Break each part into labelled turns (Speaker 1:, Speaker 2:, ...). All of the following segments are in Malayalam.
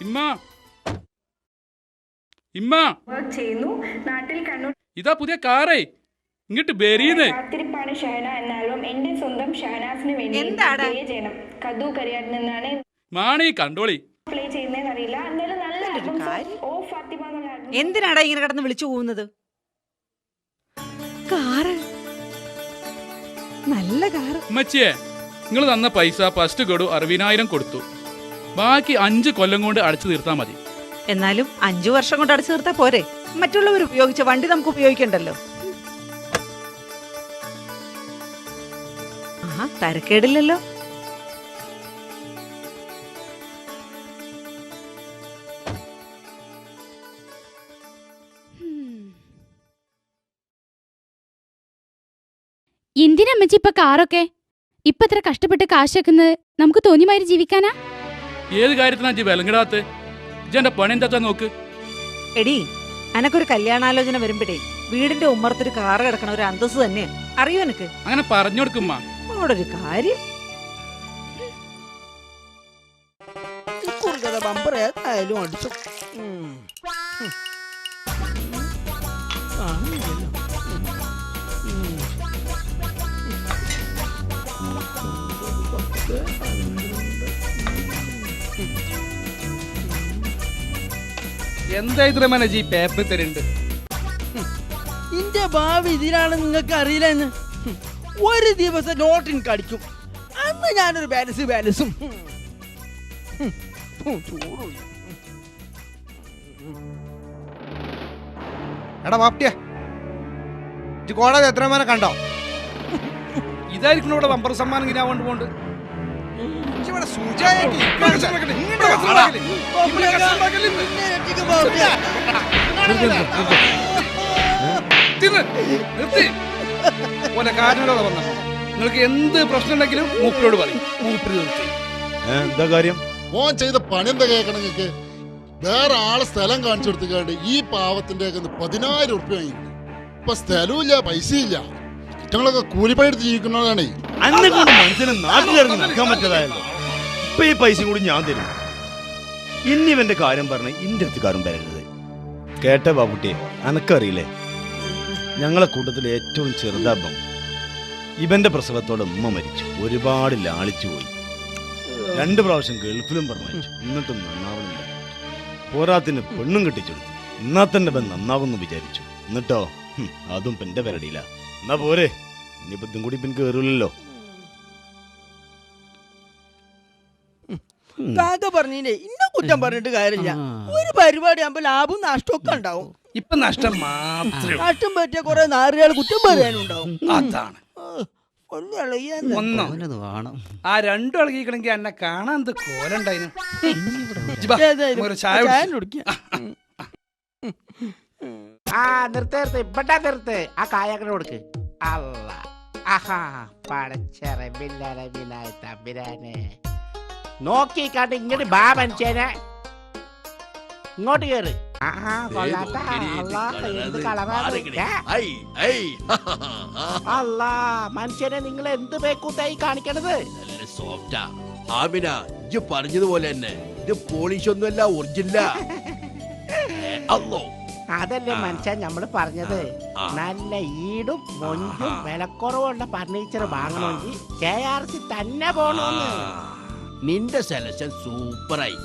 Speaker 1: ഇമ്മ ഇമ്മ
Speaker 2: ചെയ്യുന്നു. നാട്ടിൽ കണ്ണൂർ
Speaker 1: ഇതാ പുതിയ കാറേ ഇങ്ങോട്ട് ബെരീന്ന്.
Speaker 2: കാത്തിരിപ്പാണ് ഷഹന എന്ന ആൽബം എന്റെ സ്വന്തം ഷഹനാസിന് വേണ്ടി പ്ലേ ചെയ്യണം. കദു കരിയാട് നിന്നാണ്
Speaker 1: മാണി കണ്ടോളി
Speaker 2: പ്ലേ ചെയ്യുന്നതെന്ന് അറിയില്ല. എന്തായാലും നല്ല ആൽബം. ഓ ഫാത്തിമ എന്നുള്ള ആൽബം.
Speaker 3: എന്തിനാടാ ഇങ്ങനെ കിടന്ന് വിളിച്ചു പോകുന്നത്? കാറ് നല്ല കാറ്.
Speaker 1: ഉമ്മച്ചിയെ നിങ്ങൾ തന്ന പൈസ ഫസ്റ്റ് ഗഡു 60,000 കൊടുത്തു. ബാക്കി 5 കൊല്ലം കൊണ്ട് അടച്ചു തീർത്താ മതി.
Speaker 3: എന്നാലും 5 വർഷം കൊണ്ട് അടച്ചു തീർത്താ പോരെ? മറ്റുള്ളവർ ഉപയോഗിച്ച വണ്ടി നമുക്ക് ഉപയോഗിക്കണ്ടല്ലോ. ആ തരക്കേടില്ലല്ലോ.
Speaker 4: എന്തിനമ്മച്ചി ഇപ്പൊ കാറൊക്കെ? ഇപ്പൊ ഇത്ര കഷ്ടപ്പെട്ട് കാശ് വെക്കുന്നത് നമുക്ക് തോന്നിമാതിരി ജീവിക്കാനാ?
Speaker 1: ഏത് കാര്യത്തിനാ ജി വിലങ്ങിടാത്ത? ഇജെന്റെ പണി എന്താ നോക്ക്.
Speaker 3: എടി അനക്കൊരു കല്യാണാലോചന വരുമ്പോഴേ വീടിന്റെ ഉമ്മറത്തൊരു കാറ് കിടക്കണ ഒരു അന്തസ് തന്നെ അറിയോ എനക്ക്?
Speaker 1: അങ്ങനെ പറഞ്ഞു കൊടുക്കുമ്മ.
Speaker 3: അവിടെ ഒരു കാര്യം
Speaker 5: ബമ്പർ ഏതായാലും അടിച്ചു.
Speaker 1: എന്താ ഇത്ര മനജി പേപ്പർ തരുന്നുണ്ട്?
Speaker 5: ഇന്റെ ഭാവി ഇതിലാണ് നിങ്ങൾക്ക് അറിയില്ലെന്ന്. ഒരു ദിവസം നോട്ടിൻ കടിക്കും. അന്ന് ഞാനൊരു ബാലൻസും
Speaker 6: എടാ വാപ്റ്റിയ കോടതി എത്ര മേനെ കണ്ടോ?
Speaker 1: ഇതായിരിക്കും ഇവിടെ ബമ്പർ സമ്മാനം ഇങ്ങനെ ആവോണ്ട് പോണ്ട്. നിങ്ങൾക്ക് എന്ത് പ്രശ്നം ഉണ്ടെങ്കിലും മൂപ്പരോട് പറയും. മൂപ്പര് നിർത്തി.
Speaker 6: എന്താ കാര്യം?
Speaker 7: ഓൻ ചെയ്ത പണി എന്താ കേൾക്കണം നിങ്ങൾക്ക്? വേറെ ആളെ സ്ഥലം കാണിച്ചു കൊടുത്തുകൊണ്ട് ഈ പാവത്തിന്റെ 10,000 ഉറുപ്പ്യ വാങ്ങിക്കുന്നു. ഇപ്പൊ സ്ഥലവും ഇല്ല, പൈസയില്ല. കുറ്റങ്ങളൊക്കെ കൂലിപ്പണി എടുത്ത് ജീവിക്കുന്നതാണ്.
Speaker 6: അന്നെ കൊണ്ട് മനുഷ്യനെ നാട്ടിലിറങ്ങി നടക്കാൻ പറ്റതായല്ലോ. ഇപ്പൊ ഈ പൈസ കൂടി ഞാൻ തരും. ഇനി ഇവന്റെ കാര്യം പറഞ്ഞ് ഇന്റെ അടുത്തുകാരും വരരുത്. കേട്ട ബാബുട്ടിയെ, അനക്കറിയില്ലേ ഞങ്ങളെ കൂട്ടത്തിൽ ഏറ്റവും ചെറുതാബം ഇവന്റെ പ്രസവത്തോടെ ഉമ്മ മരിച്ചു. ഒരുപാട് ലാളിച്ചു പോയി. 2 പ്രാവശ്യം ഗൾഫിലും പറഞ്ഞു. എന്നിട്ടും നന്നാവുന്നില്ല. പോരാത്തിന് പെണ്ണും കെട്ടിച്ചെടുത്തു. എന്നാ തന്നെ ഇവൻ നന്നാവുന്നു വിചാരിച്ചു. എന്നിട്ടോ അതും പെന്റെ പെരടിയില്ല. എന്നാ പോരെ, ഇനി ബുദ്ധം കൂടി ഇപ്പം കേറൂലല്ലോ.
Speaker 5: കാക്ക പറഞ്ഞേ ഇന്ന കുറ്റം പറഞ്ഞിട്ട് കാര്യമില്ല. ഒരു പരിപാടി ആകുമ്പോ ലാഭവും നഷ്ടമൊക്കെ ഉണ്ടാവും.
Speaker 1: ഇപ്പൊ നഷ്ടം മാത്രം.
Speaker 5: നഷ്ടം പറ്റിയ കുറെ നാറുകൾ കുറ്റം പറയാനുണ്ടാവും.
Speaker 1: അതാണ് ആ 2 ഇളകിക്കണമെങ്കിൽ എന്നെ കാണാൻ എന്ത് കോലുണ്ടായിരുന്നു.
Speaker 8: നിർത്ത് ആ കായങ്ങനെ കൊടുക്ക്. അല്ല ആഹാ പടച്ചറബില്ലായ തമ്പുരാനെ നോക്കി കാട്ട് ഇങ്ങോട്ട് ബാ മനുഷ്യനെ ഇങ്ങോട്ട് കേറ്. അല്ല മനുഷ്യനെ നിങ്ങൾ എന്ത് പേക്കൂത്തായി കാണിക്കണത്?
Speaker 9: പറഞ്ഞതുപോലെ തന്നെ ഇത് പോളിഷ് ഒന്നുമല്ല, ഒറിജിനല.
Speaker 8: അതല്ലേ മനുഷ്യൻ നമ്മള് പറഞ്ഞത്. നല്ല ഈടും മൊഞ്ചും വിലക്കുറവുള്ള ഫർണിച്ചർ വാങ്ങണമെങ്കിൽ KRC തന്നെ പോണോന്ന്.
Speaker 9: നിന്റെ സെലക്ഷൻ സൂപ്പറായി.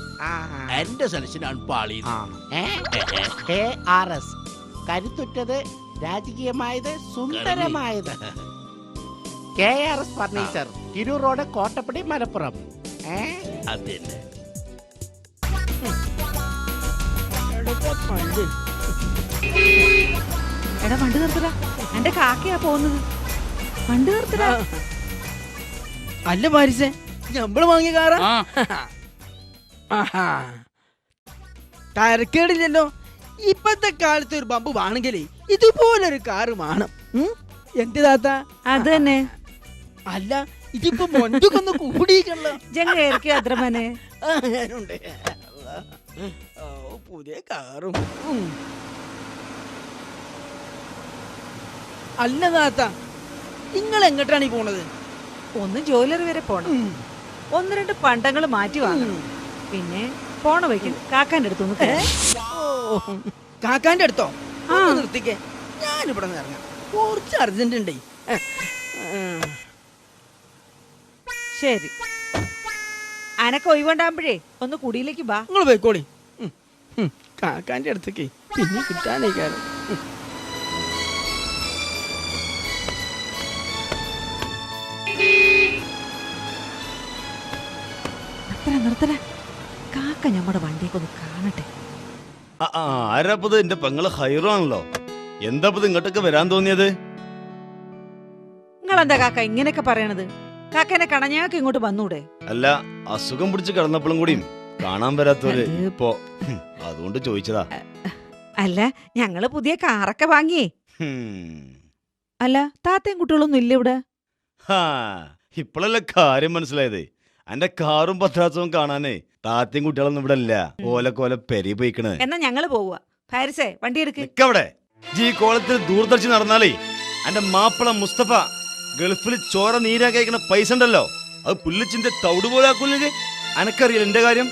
Speaker 9: എന്റെ സെലക്ഷൻ ആണ് പാളി.
Speaker 8: KRS കരുത്തുറ്റത്, രാജകീയമായത്, സുന്ദരമായത്. KRS furniture, Tirur road, Kottappadi, Malappuram.
Speaker 9: അതന്നെ.
Speaker 3: എടാ വണ്ടി നിർത്തടാ. എന്റെ കാക്കയാ പോകുന്നത്. വണ്ടി നിർത്തടാ.
Speaker 5: അല്ല പാരിസേ, ഞമ്മള് വാങ്ങിയ കാറാ? തരക്കേടില്ലല്ലോ. ഇപ്പത്തെ കാലത്ത് ഒരു ബമ്പ് വേണമെങ്കിലേ ഇതുപോലൊരു കാറ് വേണം. എന്ത് താത്ത?
Speaker 3: അത് തന്നെ.
Speaker 5: അല്ല ഇതിപ്പോ മൊഞ്ചൊക്കൊന്ന് കൂടിയിക്കണല്ലോ.
Speaker 3: ജംഗേറിക്കോ അത്ര മനെ
Speaker 5: പുതിയ കാറും. അല്ല താത്ത, നിങ്ങൾ എങ്ങോട്ടാണ് ഈ പോണത്?
Speaker 3: ഒന്ന് ജോലറി വരെ പോണം. 1-2 പണ്ടങ്ങൾ മാറ്റി വാങ്ങണം. പിന്നെ പോണ വയ്ക്കും കാക്കാന്റെ അടുത്തൊന്ന്
Speaker 5: ഓ കാക്കാന്റെ അടുത്തോ? ഒന്ന് നിർത്തിക്കേ, ഞാനിവിടെ നിന്ന് ഇറങ്ങാം, കുറച്ച് അർജന്റ് ഉണ്ടേ.
Speaker 3: ശരി, അനക്ക് ഒഴിവുണ്ടാകുമ്പോഴേ ഒന്ന് കുടിയിലേക്ക് വാ.
Speaker 5: നിങ്ങൾ പോയിക്കോളി. കാക്കാന്റെ അടുത്തേക്ക് പിന്നെ കിട്ടാനേ കാര്യം.
Speaker 3: നിർത്തല, കാക്ക നമ്മുടെ വണ്ടിയൊക്കെ ഒന്ന് കാണട്ടെ.
Speaker 6: ആരാപ്പത്? എന്റെ പെങ്ങള് ഹൈറാണല്ലോ. എന്താപ്പത് ഇങ്ങോട്ടൊക്കെ വരാൻ തോന്നിയത്?
Speaker 3: നിങ്ങളെന്താ കാക്ക ഇങ്ങനെയൊക്കെ പറയണത്? കാക്കനെ കണഞ്ഞാക്ക് ഇങ്ങോട്ട് വന്നൂടെ?
Speaker 6: അല്ല, അസുഖം പിടിച്ച് കിടന്നപ്പോഴും കൂടിയും കാണാൻ വരാത്തവര് ഇപ്പോ, അതുകൊണ്ട് ചോദിച്ചതാ.
Speaker 3: അല്ല, ഞങ്ങള് പുതിയ കാറൊക്കെ വാങ്ങിയേ. അല്ല, താത്തയും കുട്ടികളൊന്നും ഇല്ല ഇവിടെ?
Speaker 6: ഇപ്പോഴല്ലേ കാര്യം മനസ്സിലായത്. എന്റെ കാറും പത്രാസവും കാണാനേ താത്തയും കുട്ടികളൊന്നും ഇവിടെ ഇല്ല. ഓലക്കോല പെരി പോയിക്കണ്.
Speaker 3: എന്നാ ഞങ്ങള് പോവുക. ഫാരിസേ, വണ്ടി എടുക്ക്.
Speaker 6: അവിടെ ഈ കോളത്തിൽ ദൂരദർശി നടന്നാലേ എന്റെ മാപ്പിള മുസ്തഫ ഗൾഫിൽ ചോര നീരാക്കിക്കുന്ന പൈസ ഉണ്ടല്ലോ, അത് പുല്ലിച്ചിന്റെ തൗട് പോലെ ആക്കൂലേ. അനക്കറിയില്ല എന്റെ കാര്യം.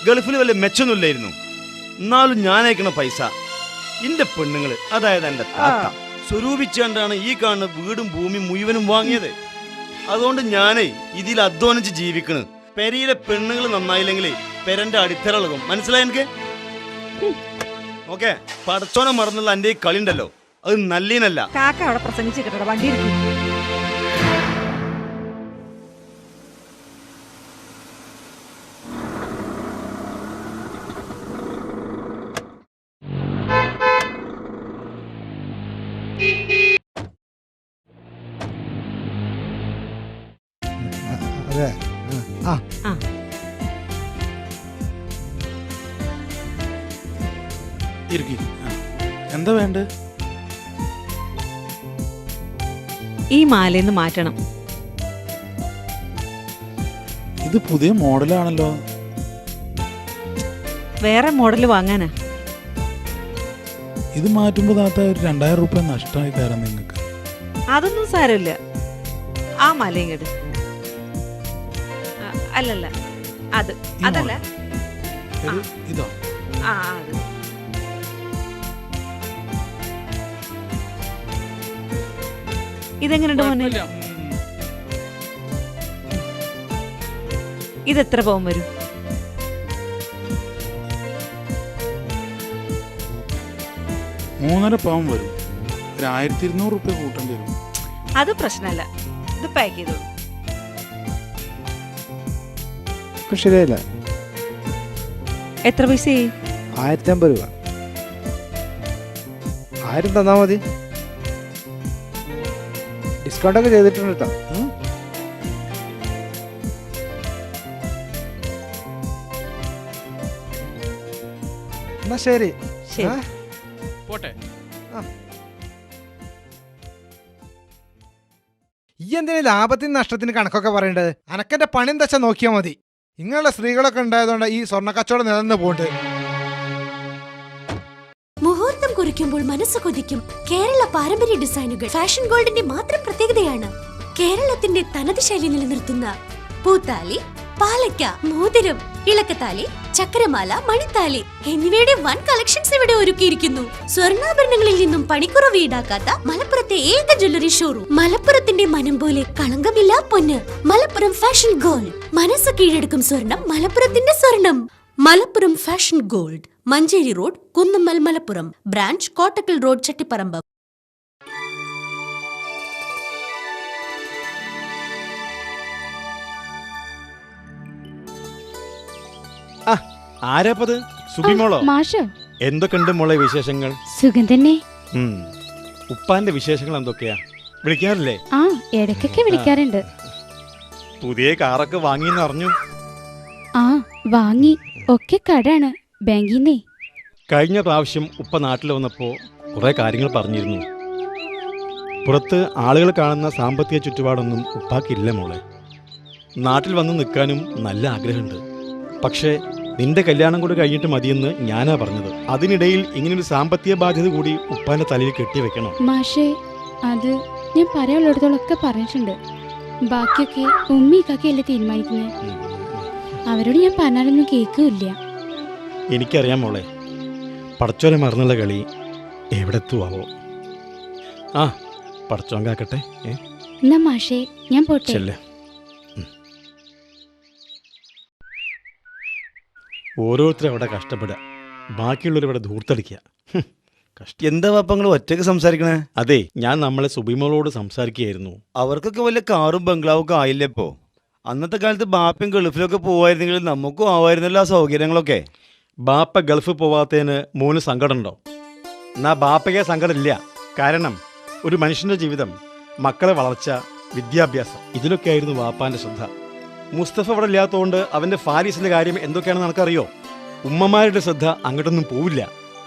Speaker 6: ഗൾഫിൽ വല്ല മെച്ചൊന്നുമില്ലായിരുന്നു, എന്നാലും ഞാൻ അയക്കണ പൈസ എന്റെ പെണ്ണുങ്ങള്, അതായത് എന്റെ താത്ത സ്വരൂപിച്ചാണ്ടാണ് ഈ കാണുന്ന വീടും ഭൂമി മുഴുവനും വാങ്ങിയത്. അതുകൊണ്ട് ഞാനേ ഇതിൽ അധ്വാനിച്ച് ജീവിക്കണ്. പെരയിലെ പെണ്ണുങ്ങൾ നന്നായില്ലെങ്കിലേ പെരന്റെ അടിത്തറ ഇളകും. മനസ്സിലായി എനിക്ക്? ഓക്കെ, പടച്ചോനെ മറന്നുള്ള എന്റെ ഈ കളി ഉണ്ടല്ലോ, അത് നല്ലീനല്ല.
Speaker 3: കാക്ക അവിടെ പ്രസംഗിച്ച് കിട്ടണം, വണ്ടി എടുക്കും.
Speaker 10: അതെ. എന്താ വേണ്ട?
Speaker 3: ഈ മാലയിന്ന് മാറ്റണം.
Speaker 10: ഇത് പുതിയ മോഡലാണല്ലോ.
Speaker 3: വേറെ മോഡല് വാങ്ങാനാ.
Speaker 10: ഇത് മാറ്റുമ്പോ താത്ത ഒരു 2000 രൂപ നഷ്ടമായി തരാം നിങ്ങൾക്ക്.
Speaker 3: അതൊന്നും സാരമില്ല. ആ മാല ഇങ്ങട്. അല്ലല്ല, അത് അതല്ല.
Speaker 10: ഇതോ?
Speaker 3: ആ, അത്. ഇതെങ്ങനെയുണ്ട് മോനെ? ഇതെത്ര പവൻ വരും?
Speaker 10: മൂന്നര പവൻ വരും. 1200 രൂപ കൂട്ടേണ്ടി വരും.
Speaker 3: അത് പ്രശ്നമല്ല, ഇത് പാക്ക് ചെയ്തോളൂ.
Speaker 10: ശരിയല്ല.
Speaker 3: എത്ര പൈസ?
Speaker 10: 1050 രൂപ. 1000 തന്നാ മതി. ഡിസ്കൗണ്ട് ഒക്കെ ചെയ്തിട്ടുണ്ട് കേട്ടോ. എന്നാ ശരി.
Speaker 1: പോട്ടെ.
Speaker 10: ഈ എന്തിനാ ലാഭത്തിന് നഷ്ടത്തിന് കണക്കൊക്കെ പറയേണ്ടത്? അനക്കെന്റെ പണി എന്താ നോക്കിയാൽ മതി. ഇങ്ങനെയുള്ള സ്ത്രീകളൊക്കെ ഉണ്ടായതുകൊണ്ട് ഈ സ്വർണ്ണ കച്ചവടം നിലനിന്ന് പോയിട്ട്.
Speaker 11: മുഹൂർത്തം കുറിക്കുമ്പോൾ മനസ്സ് കൊതിക്കും കേരള പാരമ്പര്യ ഡിസൈനുകൾ ഫാഷൻ ഗോൾഡിന്റെ മാത്രം പ്രത്യേകതയാണ്. കേരളത്തിന്റെ തനത് ശൈലി നിലനിർത്തുന്ന പൂത്താലി, പാലക്ക, മോതിരം, ഇളക്കത്താലി, ചക്രമാല, മണിത്താലി എന്നിവയുടെ വൻ കളക്ഷൻസ് ഇവിടെ ഒരുക്കിയിരിക്കുന്നു. സ്വർണ്ണാഭരണങ്ങളിൽ നിന്നും പണിക്കുറവ് ഈടാക്കാത്ത മലപ്പുറത്തെ ഏക ജ്വല്ലറി ഷോറൂം. മലപ്പുറത്തിന്റെ മനം പോലെ കളങ്കമില്ല പൊന്ന്. Malappuram fashion gold. മനസ്സ് കീഴടക്കും സ്വർണം, മലപ്പുറത്തിന്റെ സ്വർണം. Malappuram fashion gold, Manjeri road, Kunnammal, Malappuram. Branch Kottakkal road, Chattiparamba.
Speaker 6: ആരാപ്പത്? സുബിമോളോ?
Speaker 4: മാഷോ?
Speaker 6: എന്തൊക്കെയുണ്ട് മോളെ വിശേഷങ്ങൾ?
Speaker 4: സുഖം തന്നെ.
Speaker 6: ഉപ്പാന്റെ വിശേഷങ്ങൾ എന്തൊക്കെയാ? വിളിക്കാറില്ലേ?
Speaker 4: ആ, ഇടയ്ക്കൊക്കെ വിളിക്കാറുണ്ട്.
Speaker 6: പുതിയ കാറൊക്കെ വാങ്ങിയെന്ന് അറിഞ്ഞു.
Speaker 4: ആ, വാങ്ങി. ഒക്കെ കടാണ് ബാങ്കിന്നേ.
Speaker 6: കഴിഞ്ഞ പ്രാവശ്യം ഉപ്പ നാട്ടിൽ വന്നപ്പോൾ കുറെ കാര്യങ്ങൾ പറഞ്ഞിരുന്നു. പുറത്ത് ആളുകൾ കാണുന്ന സാമ്പത്തിക ചുറ്റുപാടൊന്നും ഉപ്പാക്കില്ല മോളെ. നാട്ടിൽ വന്ന് നിൽക്കാനും നല്ല ആഗ്രഹമുണ്ട്. പക്ഷേ നിന്റെ കല്യാണം കൂടി കഴിഞ്ഞിട്ട് മതിയെന്ന് ഞാനാ പറഞ്ഞത്. അതിനിടയിൽ ഇങ്ങനൊരു സാമ്പത്തിക ബാധ്യത കൂടി ഉപ്പാന്റെ തലയിൽ കെട്ടിവെക്കണം.
Speaker 4: മാഷേ, അത് ഞാൻ പറയാനുള്ളിടത്തോളൊക്കെ പറഞ്ഞിട്ടുണ്ട്. ബാക്കിയൊക്കെ ഉമ്മി കാക്കയല്ലേ തീരുമാനിക്കുന്നത്. അവരോട് ഞാൻ പറഞ്ഞാലൊന്നും കേൾക്കില്ല.
Speaker 6: എനിക്കറിയാം മോളെ, പടച്ചോനെ മറന്നുള്ള കളി എവിടെ എത്തുവാവോ. ആ പടച്ചോൻ കാക്കട്ടെ.
Speaker 4: എന്നാ മാഷേ ഞാൻ പോട്ടെ.
Speaker 6: ചെല്ലേ. ഓരോരുത്തരും അവിടെ കഷ്ടപ്പെടുക, ബാക്കിയുള്ളവരിവിടെ ധൂർത്തടിക്കുക. എന്താ പാപ്പങ്ങൾ ഒറ്റയ്ക്ക് സംസാരിക്കണേ? അതെ, ഞാൻ നമ്മളെ സുബിമോളോട് സംസാരിക്കുകയായിരുന്നു. അവർക്കൊക്കെ വല്ല കാറും ബംഗ്ലാവും ഒക്കെ ആയില്ലേ ഇപ്പോ? അന്നത്തെ കാലത്ത് ബാപ്പയും ഗൾഫിലൊക്കെ പോവായിരുന്നെങ്കിൽ നമുക്കും ആവായിരുന്നല്ലോ ആ സൗകര്യങ്ങളൊക്കെ. ബാപ്പ ഗൾഫ് പോവാത്തതിന് മോന് സങ്കടമുണ്ടോ? എന്നാ ബാപ്പയ്ക്ക് സങ്കടമില്ല. കാരണം ഒരു മനുഷ്യന്റെ ജീവിതം, മക്കളെ വളർച്ച, വിദ്യാഭ്യാസം, ഇതിലൊക്കെ ആയിരുന്നു ബാപ്പാന്റെ ശ്രദ്ധ. മുസ്തഫ അവിടെ ഇല്ലാത്തതുകൊണ്ട് അവന്റെ ഫാരീസിന്റെ കാര്യം എന്തൊക്കെയാണെന്ന് നമുക്കറിയോ? ഉമ്മമാരുടെ ശ്രദ്ധ അങ്ങോട്ടൊന്നും പോവില്ല.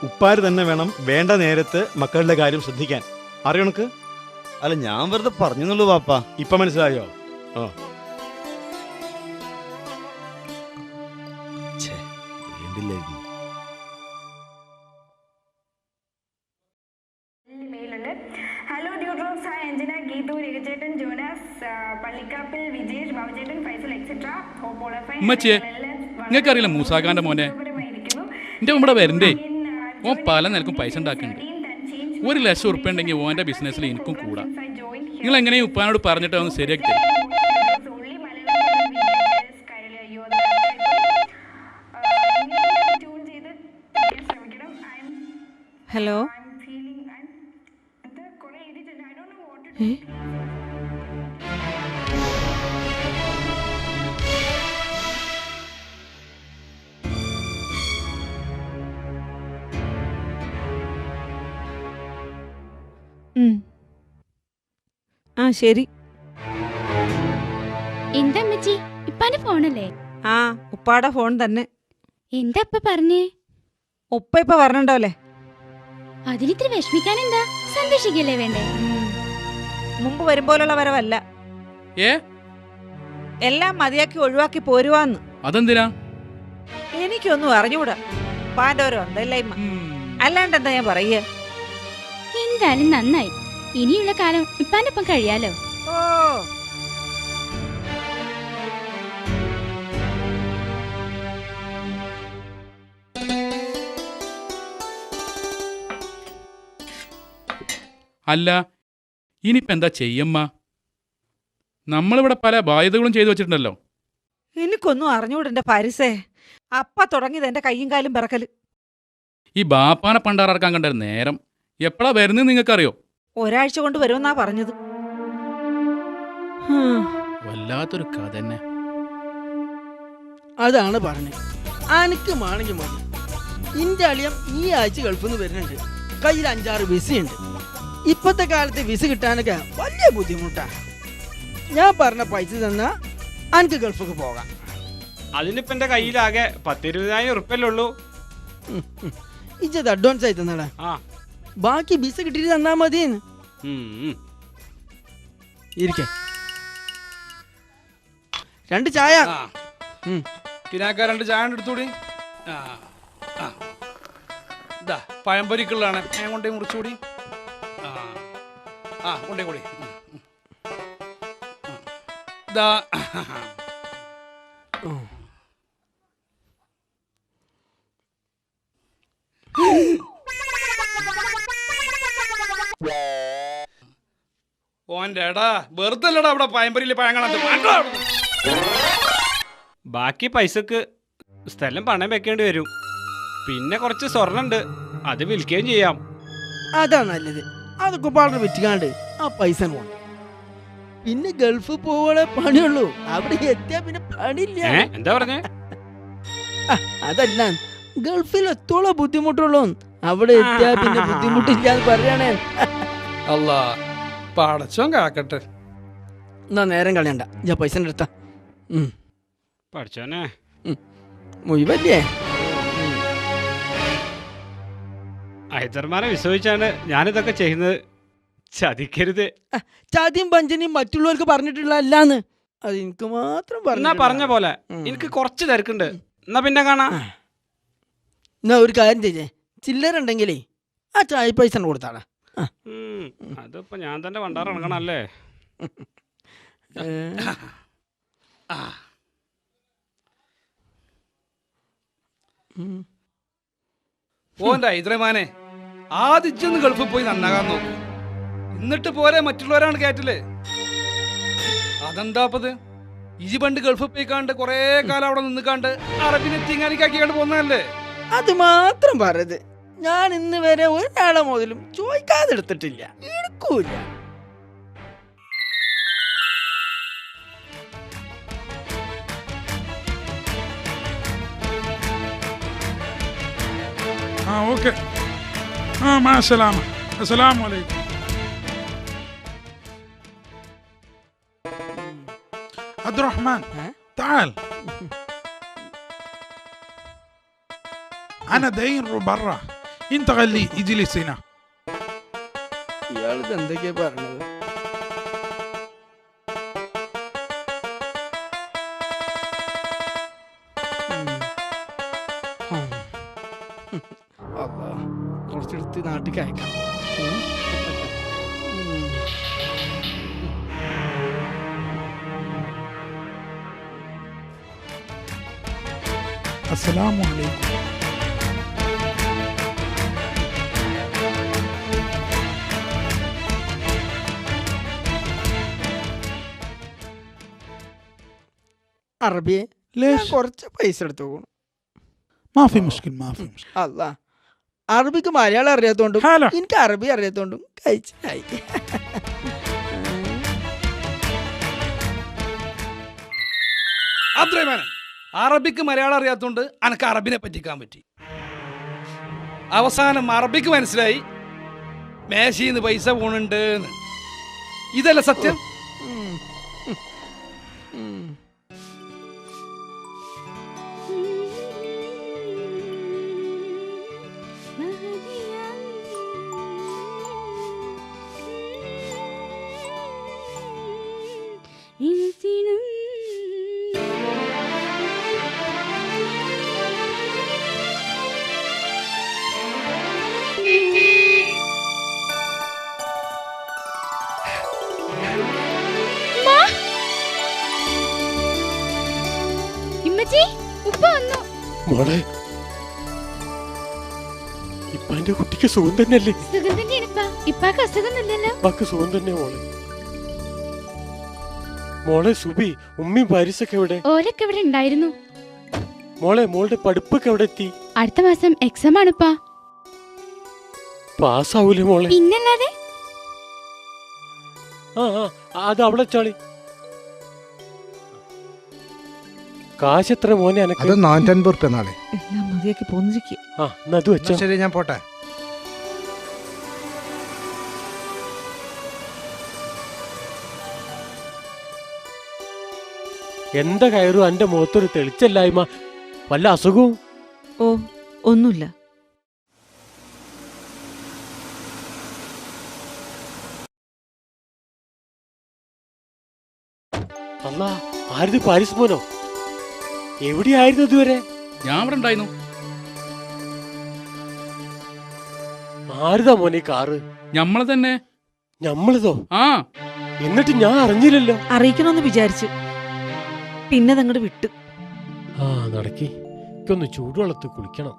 Speaker 6: ഉപ്പാര് തന്നെ വേണം വേണ്ട നേരത്ത് മക്കളുടെ കാര്യം ശ്രദ്ധിക്കാൻ. അറിയോ നിനക്ക്? അല്ല, ഞാൻ വെറുതെ പറഞ്ഞെന്നുള്ളൂ പാപ്പ. ഇപ്പൊ മനസ്സിലായോ? ആ വേണ്ടില്ലായിരുന്നു.
Speaker 2: ഹലോ ഡ്യൂട്രോക്സ്, ഹായ് അഞ്ജന, ഗീതു, രഘുചേട്ടൻ, ജോനാസ്, പള്ളിക്കാപ്പിൽ, വിജേഷ്, ബാബുചേട്ടൻ, ഫൈസൽ എക്സെട്രാ.
Speaker 1: ഉമ്മച്ചിയെ, നിങ്ങൾക്കറിയില്ല മൂസാഖാന്റെ മോനെ? എന്റെ ഇവിടെ വരണ്ടേ? ഓൻ പല നിലക്കും പൈസ ഉണ്ടാക്കുന്നുണ്ട്. 1,00,000 ഉറുപ്പ്യ ഉണ്ടെങ്കിൽ ഓൻ്റെ ബിസിനസ്സിൽ എനിക്കും കൂടാ. നിങ്ങൾ എങ്ങനെയും ഉപ്പാനോട് പറഞ്ഞിട്ട് ഒന്ന് ശരിയാക്കി തരും.
Speaker 3: ഹലോ. ആ ശരി.
Speaker 4: എന്താ അമ്മച്ചി, ഇപ്പാന്റെ ഫോണല്ലേ?
Speaker 3: ആ ഉപ്പാടെ ഫോൺ തന്നെ.
Speaker 4: എന്താ ഇപ്പ പറഞ്ഞേ?
Speaker 3: ഉപ്പ ഇപ്പൊ പറഞ്ഞിട്ടോല്ലേ.
Speaker 4: അതിലിത്തിരി വിഷമിക്കാൻ എന്താ? സന്തോഷിക്കല്ലേ വേണ്ടേ?
Speaker 3: മുമ്പ് വരുമ്പോലുള്ള വരവല്ല. എല്ലാം മതിയാക്കി ഒഴിവാക്കി പോരുവാന്ന്.
Speaker 1: അതെന്തിനാ?
Speaker 3: എനിക്കൊന്നും അറിഞ്ഞൂടാ. ഉപ്പാന്റെ ഓരോ ഉണ്ടല്ലായ്മ. അല്ലാണ്ട് എന്താ ഞാൻ പറയുക?
Speaker 4: എന്തായാലും നന്നായി. ഇനിയുള്ള കാലം ഇപ്പാന്റെ ഒപ്പം കഴിയാലോ.
Speaker 3: ഓ
Speaker 1: അല്ല, ഇനിയിപ്പോൾ എന്താ ചെയ്യമ്മ? നമ്മളിവിടെ പല ബാധ്യതകളും ചെയ്തു വെച്ചിട്ടുണ്ടല്ലോ.
Speaker 3: എനിക്കൊന്നും അറിഞ്ഞൂടെന്റെ പാരിസേ. അപ്പ തുടങ്ങിയത് എന്റെ കയ്യും കാലും പിറക്കല്.
Speaker 1: ഈ ബാപ്പാനെ പണ്ടാറക്കാൻ കണ്ട നേരം എപ്പോഴാ വരുന്നത് നിങ്ങൾക്കറിയോ?
Speaker 3: ഒരാഴ്ച കൊണ്ട് വരുമെന്നാ പറഞ്ഞത്.
Speaker 1: വല്ലാത്തൊരു കഥ തന്നെ.
Speaker 5: അതാണ് പറഞ്ഞത്. അനക്ക് മാണെങ്കിൽ മതി. ഇന്റെ അളിയം ഈ ആഴ്ച ഗൾഫിൽ നിന്ന് വരുന്നുണ്ട്. കയ്യിൽ 5-6 വിസയുണ്ട്. ഇപ്പത്തെ കാലത്ത് വിസ കിട്ടാനൊക്കെ വലിയ ബുദ്ധിമുട്ടാ. ഞാൻ പറഞ്ഞ പൈസ തന്നാ അനക്ക് ഗൾഫിക്ക് പോകാം.
Speaker 12: അതിനിപ്പോ എന്റെ കയ്യിലാകെ 10-20,000 ഉറുപ്പ്യല്ലേ ഉള്ളൂ.
Speaker 5: ഇജ്ജത് അഡ്വാൻസ് ആയി തന്നാടാ. ബാക്കി വിസ കിട്ടിയിട്ട് തന്നാ മതി. ഇരിക്കെ 2 ചായ.
Speaker 9: കിനാക്ക 2 ചായ എടുത്തൂടി. പഴംപൊരിക്കുള്ളതാണ്. ഞാൻ കൊണ്ടേ മുറിച്ചുകൂടി. കൊണ്ടേ കൂടി. ഓൻ്റെ എടാ വെറുതെ അല്ലടാ അവിടെ പഴംപൊരിയിലെ പഴം കാണാത്ത.
Speaker 12: ബാക്കി പൈസക്ക് സ്ഥലം പണം വെക്കേണ്ടി വരും. പിന്നെ കുറച്ച് സ്വർണ്ണുണ്ട്, അത് വിൽക്കുകയും ചെയ്യാം.
Speaker 5: അതാ നല്ലത്. അതൊക്കെ പാടം വെച്ചിക്കാണ്ട് ആ പൈസ കൊണ്ട് പിന്നെ ഗൾഫ് പോവാളെ പണിയുള്ളൂ. അവിടെ എത്തിയാ പിന്നെ പണിയില്ല.
Speaker 12: എന്താ പറഞ്ഞേ?
Speaker 5: അതല്ല, ഗൾഫിൽ എത്തോളം ബുദ്ധിമുട്ടുള്ളൂ. അവിടെ എത്തിയാ പിന്നെ ബുദ്ധിമുട്ടില്ലാന്ന് പറയണേ.
Speaker 9: അല്ലാ പടച്ചോൻ കാക്കട്ടെ.
Speaker 5: എന്നാ നേരം കളയണ്ട, ഞാൻ പൈസ എടുത്താ.
Speaker 12: പഠിച്ചോനെ
Speaker 5: മുഴുവല്ലേ?
Speaker 12: ഹൈദർമാനെ വിശ്വസിച്ചാണ് ഞാനിതൊക്കെ ചെയ്യുന്നത്. ചതിക്കരുത്.
Speaker 5: ചതിയും പഞ്ചനിയും മറ്റുള്ളവർക്ക് പറഞ്ഞിട്ടുള്ളതല്ലാന്ന് അത് എനിക്ക് മാത്രം
Speaker 12: എന്നാ പറഞ്ഞ പോലെ. എനിക്ക് കുറച്ച് തിരക്കുണ്ട്. എന്നാ പിന്നെ കാണാം.
Speaker 5: എന്നാ ഒരു കാര്യം ചെയ്യേ, ചില്ലറ ഉണ്ടെങ്കിലേ ആ ചായ പൈസ കൊടുത്താളാ.
Speaker 12: അതിപ്പോ ഞാൻ തന്നെ വണ്ടാറിറങ്ങണല്ലേ.
Speaker 9: ഓന്റെ ഹൈദരമാനെ ആദ്യം ഗൾഫിൽ പോയി നന്നാകാൻ നോക്കും, എന്നിട്ട് പോരെ മറ്റുള്ളവരാണ് കയറ്റല്. അതെന്താപ്പത്? ഇജി പണ്ട് ഗൾഫിൽ പോയിക്കാണ്ട് കൊറേ കാലം അവിടെ നിന്നിക്കാണ്ട് അറബിനെ തിങ്ങാനിക്കാക്കിയാണ്ട് പോന്നതല്ലേ?
Speaker 5: അത് മാത്രം പറയത്. ഞാൻ ഇന്ന് വരെ ഒരാളെ മുതലും ചോദിക്കാതെ എടുത്തിട്ടില്ല, എടുക്കൂല.
Speaker 13: اوكي مع السلامة. السلام عليكم. عبد الرحمن تعال. أنا داير برا، أنت خليه يجي لي هنا.
Speaker 5: ഇയാളിത് എന്തൊക്കെയാ പറഞ്ഞത്? കുറച്ചെടുത്ത് നാട്ടിൽ അയക്കാം.
Speaker 13: السلام عليكم.
Speaker 5: അറബിയെ കുറച്ച് പൈസ എടുത്തു പോകണം.
Speaker 13: ما في مشكلة ما في مشكلة.
Speaker 5: അല്ല, അറബിക്ക് മലയാളം അറിയാത്തോണ്ടും എനിക്ക് അറബി അറിയാത്തോണ്ടും കഴിച്ചായി.
Speaker 9: അബ്ദുറഹ്മാനെ, അറബിക്ക് മലയാളം അറിയാത്തോണ്ട് അനക്ക് അറബിനെ പറ്റിക്കാൻ പറ്റി. അവസാനം അറബിക്ക് മനസ്സിലായി മേശയിന്ന് പൈസ പോണുണ്ട്. ഇതല്ല സത്യം.
Speaker 14: മോളെ, ഇപ്പൊ എന്റെ കുട്ടിക്ക് സുഖം തന്നെയല്ലേ? ഇപ്പാക്ക് സുഖം തന്നെ മോളെ. മോളെ സുബി, ഉമ്മയും പാരിസൊക്കെ എവിടെ?
Speaker 4: ഓലൊക്കെ ഇവിടെ ഉണ്ടായിരുന്നു.
Speaker 14: മോളെ, മോളുടെ പഠിപ്പൊക്കെ എവിടെ എത്തി?
Speaker 4: അടുത്ത മാസം എക്സാം ആണിപ്പാ.
Speaker 14: പാസ്സാവൂലേ മോളെ?
Speaker 4: പിന്നല്ലാതെ.
Speaker 14: അത് അവിടെ ചാളി. കാശ് എത്ര മോനെ?
Speaker 10: അത് 450 റുപ്യ നാളെ.
Speaker 3: എല്ലാം മതിയാക്കി പോന്നിരിക്കും.
Speaker 10: ശരി, ഞാൻ പോട്ടെ.
Speaker 14: എന്താ കയറു എന്റെ മുഖത്തൊരു തെളിച്ചല്ലായ്മ? വല്ല അസുഖവും?
Speaker 3: ഓ, ഒന്നുമില്ല.
Speaker 14: അല്ലാ, ആരിത്? പാരിസ് മോനോ? എവിടെയായിരുന്നു ഇതുവരെ?
Speaker 1: ഞാൻ ഇവിടെ ഉണ്ടായിരുന്നു.
Speaker 14: ആരുതാ മോനെ കാറ്?
Speaker 1: ഞമ്മളെ തന്നെ.
Speaker 14: ഞമ്മളതോ?
Speaker 1: ആ.
Speaker 14: എന്നിട്ട് ഞാൻ അറിഞ്ഞില്ലല്ലോ.
Speaker 3: അറിയിക്കണമെന്ന് വിചാരിച്ചു, പിന്നെ അങ്ങോട്ട് വിട്ടു.
Speaker 14: നടക്കി, എനിക്കൊന്ന് ചൂടുവെള്ളത്തിൽ കുളിക്കണം.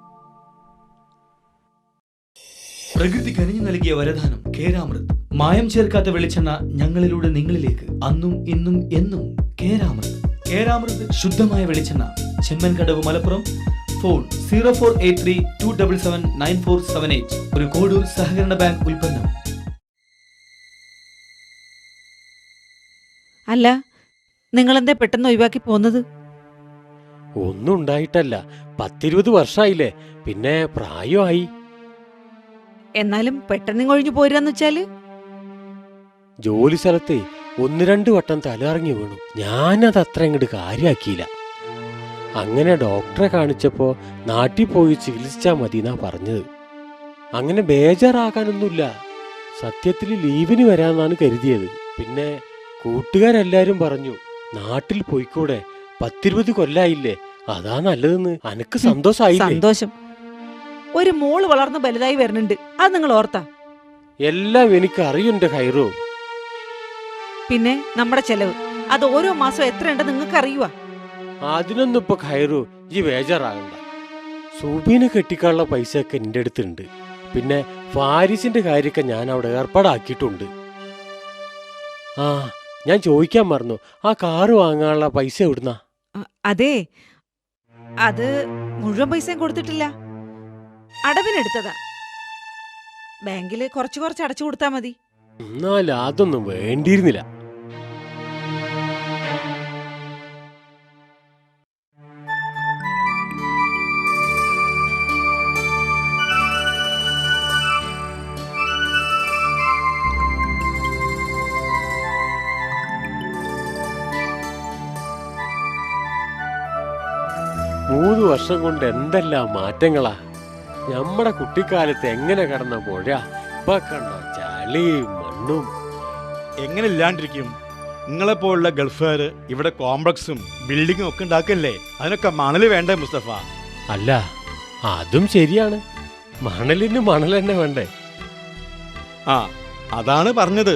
Speaker 15: പ്രകൃതി കനിഞ്ഞു നൽകിയ വരദാനം കേരാമൃത്. മായം ചേർക്കാത്ത വെളിച്ചെണ്ണ ഞങ്ങളിലൂടെ നിങ്ങളിലേക്ക്. അന്നും ഇന്നും എന്നും കേരാമൃത്. കേരാമൃത് ശുദ്ധമായ വെളിച്ചെണ്ണ. ചെമ്മൻകടവ്, മലപ്പുറം. ഫോൺ 048327794778. ഒരു കോഡൂർ സഹകരണ ബാങ്ക് ഉൽപ്പന്നം.
Speaker 3: അല്ല, നിങ്ങളെന്താ പെട്ടെന്ന് ഒഴിവാക്കി പോന്നത്?
Speaker 14: ഒന്നും ഉണ്ടായിട്ടല്ല, 10-20 വർഷമായില്ലേ, പിന്നെ പ്രായമായി.
Speaker 3: എന്നാലും പെട്ടെന്ന് ഒഴിഞ്ഞു പോരാന്ന് വെച്ചാല്?
Speaker 14: ജോലി സ്ഥലത്തെ 1-2 വട്ടം തലയിറങ്ങി വീണു. ഞാനത് അത്ര ഇങ്ങോട്ട് കാര്യാക്കിയില്ല. അങ്ങനെ ഡോക്ടറെ കാണിച്ചപ്പോ നാട്ടിൽ പോയി ചികിത്സിച്ചാ മതി എന്നാ പറഞ്ഞത്. അങ്ങനെ ബേജാറാകാനൊന്നുമില്ല. സത്യത്തിൽ ലീവിന് വരാന്നാണ് കരുതിയത്. പിന്നെ കൂട്ടുകാരെല്ലാരും പറഞ്ഞു നാട്ടിൽ പോയിക്കൂടെ, 10-20 കൊല്ലായില്ലേ, അതാ നല്ലതെന്ന്. അനക്ക് സന്തോഷായില്ലേ?
Speaker 3: സന്തോഷം. ഒരു മോള് വളർന്ന് വലുതായി വരുന്നുണ്ട്, അത് നിങ്ങൾ ഓർത്താ?
Speaker 14: എല്ലാം എനിക്ക് അറിയുണ്ട് ഖൈറു.
Speaker 3: പിന്നെ നമ്മുടെ ചെലവ്, അത് ഓരോ മാസം എത്രയുണ്ട് നിങ്ങൾക്ക് അറിയുവാ?
Speaker 14: അതിനൊന്നും ഇപ്പൊ ഖൈറു ഈ ബേജാറാകണ്ട. സുബീനെ കെട്ടിക്കാനുള്ള പൈസയൊക്കെ എൻ്റെ അടുത്തുണ്ട്. പിന്നെ ഫാരിസിന്റെ കാര്യമൊക്കെ ഞാൻ അവിടെ ഏർപ്പാടാക്കിയിട്ടുണ്ട്. ആ, ഞാൻ ചോദിക്കാൻ മറന്നു, ആ കാറ് വാങ്ങാനുള്ള പൈസ എവിടുന്നാ?
Speaker 3: അതെ, അത് മുഴുവൻ പൈസയും കൊടുത്തിട്ടില്ല, അടവിനെടുത്തതാ. ബാങ്കിൽ കുറച്ച് കുറച്ച് അടച്ചു കൊടുത്താ മതി.
Speaker 14: എന്നാൽ അതൊന്നും വേണ്ടിയിരുന്നില്ല. മൂന്ന് വർഷം കൊണ്ട് എന്തെല്ലാം മാറ്റങ്ങളാ. നമ്മുടെ കുട്ടിക്കാലത്ത് എങ്ങനെ കടന്ന പുഴ ഇപ്പൊ കണ്ടോ, ചളിയും മണ്ണും.
Speaker 6: എങ്ങനെ ഇല്ലാണ്ടിരിക്കും? നിങ്ങളെപ്പോലുള്ള ഗൾഫുകാർ ഇവിടെ കോംപ്ലക്സും ബിൽഡിങ്ങും ഒക്കെ ഉണ്ടാക്കല്ലേ? അതിനൊക്കെ മണൽ വേണ്ടേ മുസ്തഫ?
Speaker 14: അല്ല, അതും ശരിയാണ്, മണലിന് മണൽ തന്നെ വേണ്ടേ?
Speaker 6: ആ, അതാണ് പറഞ്ഞത്.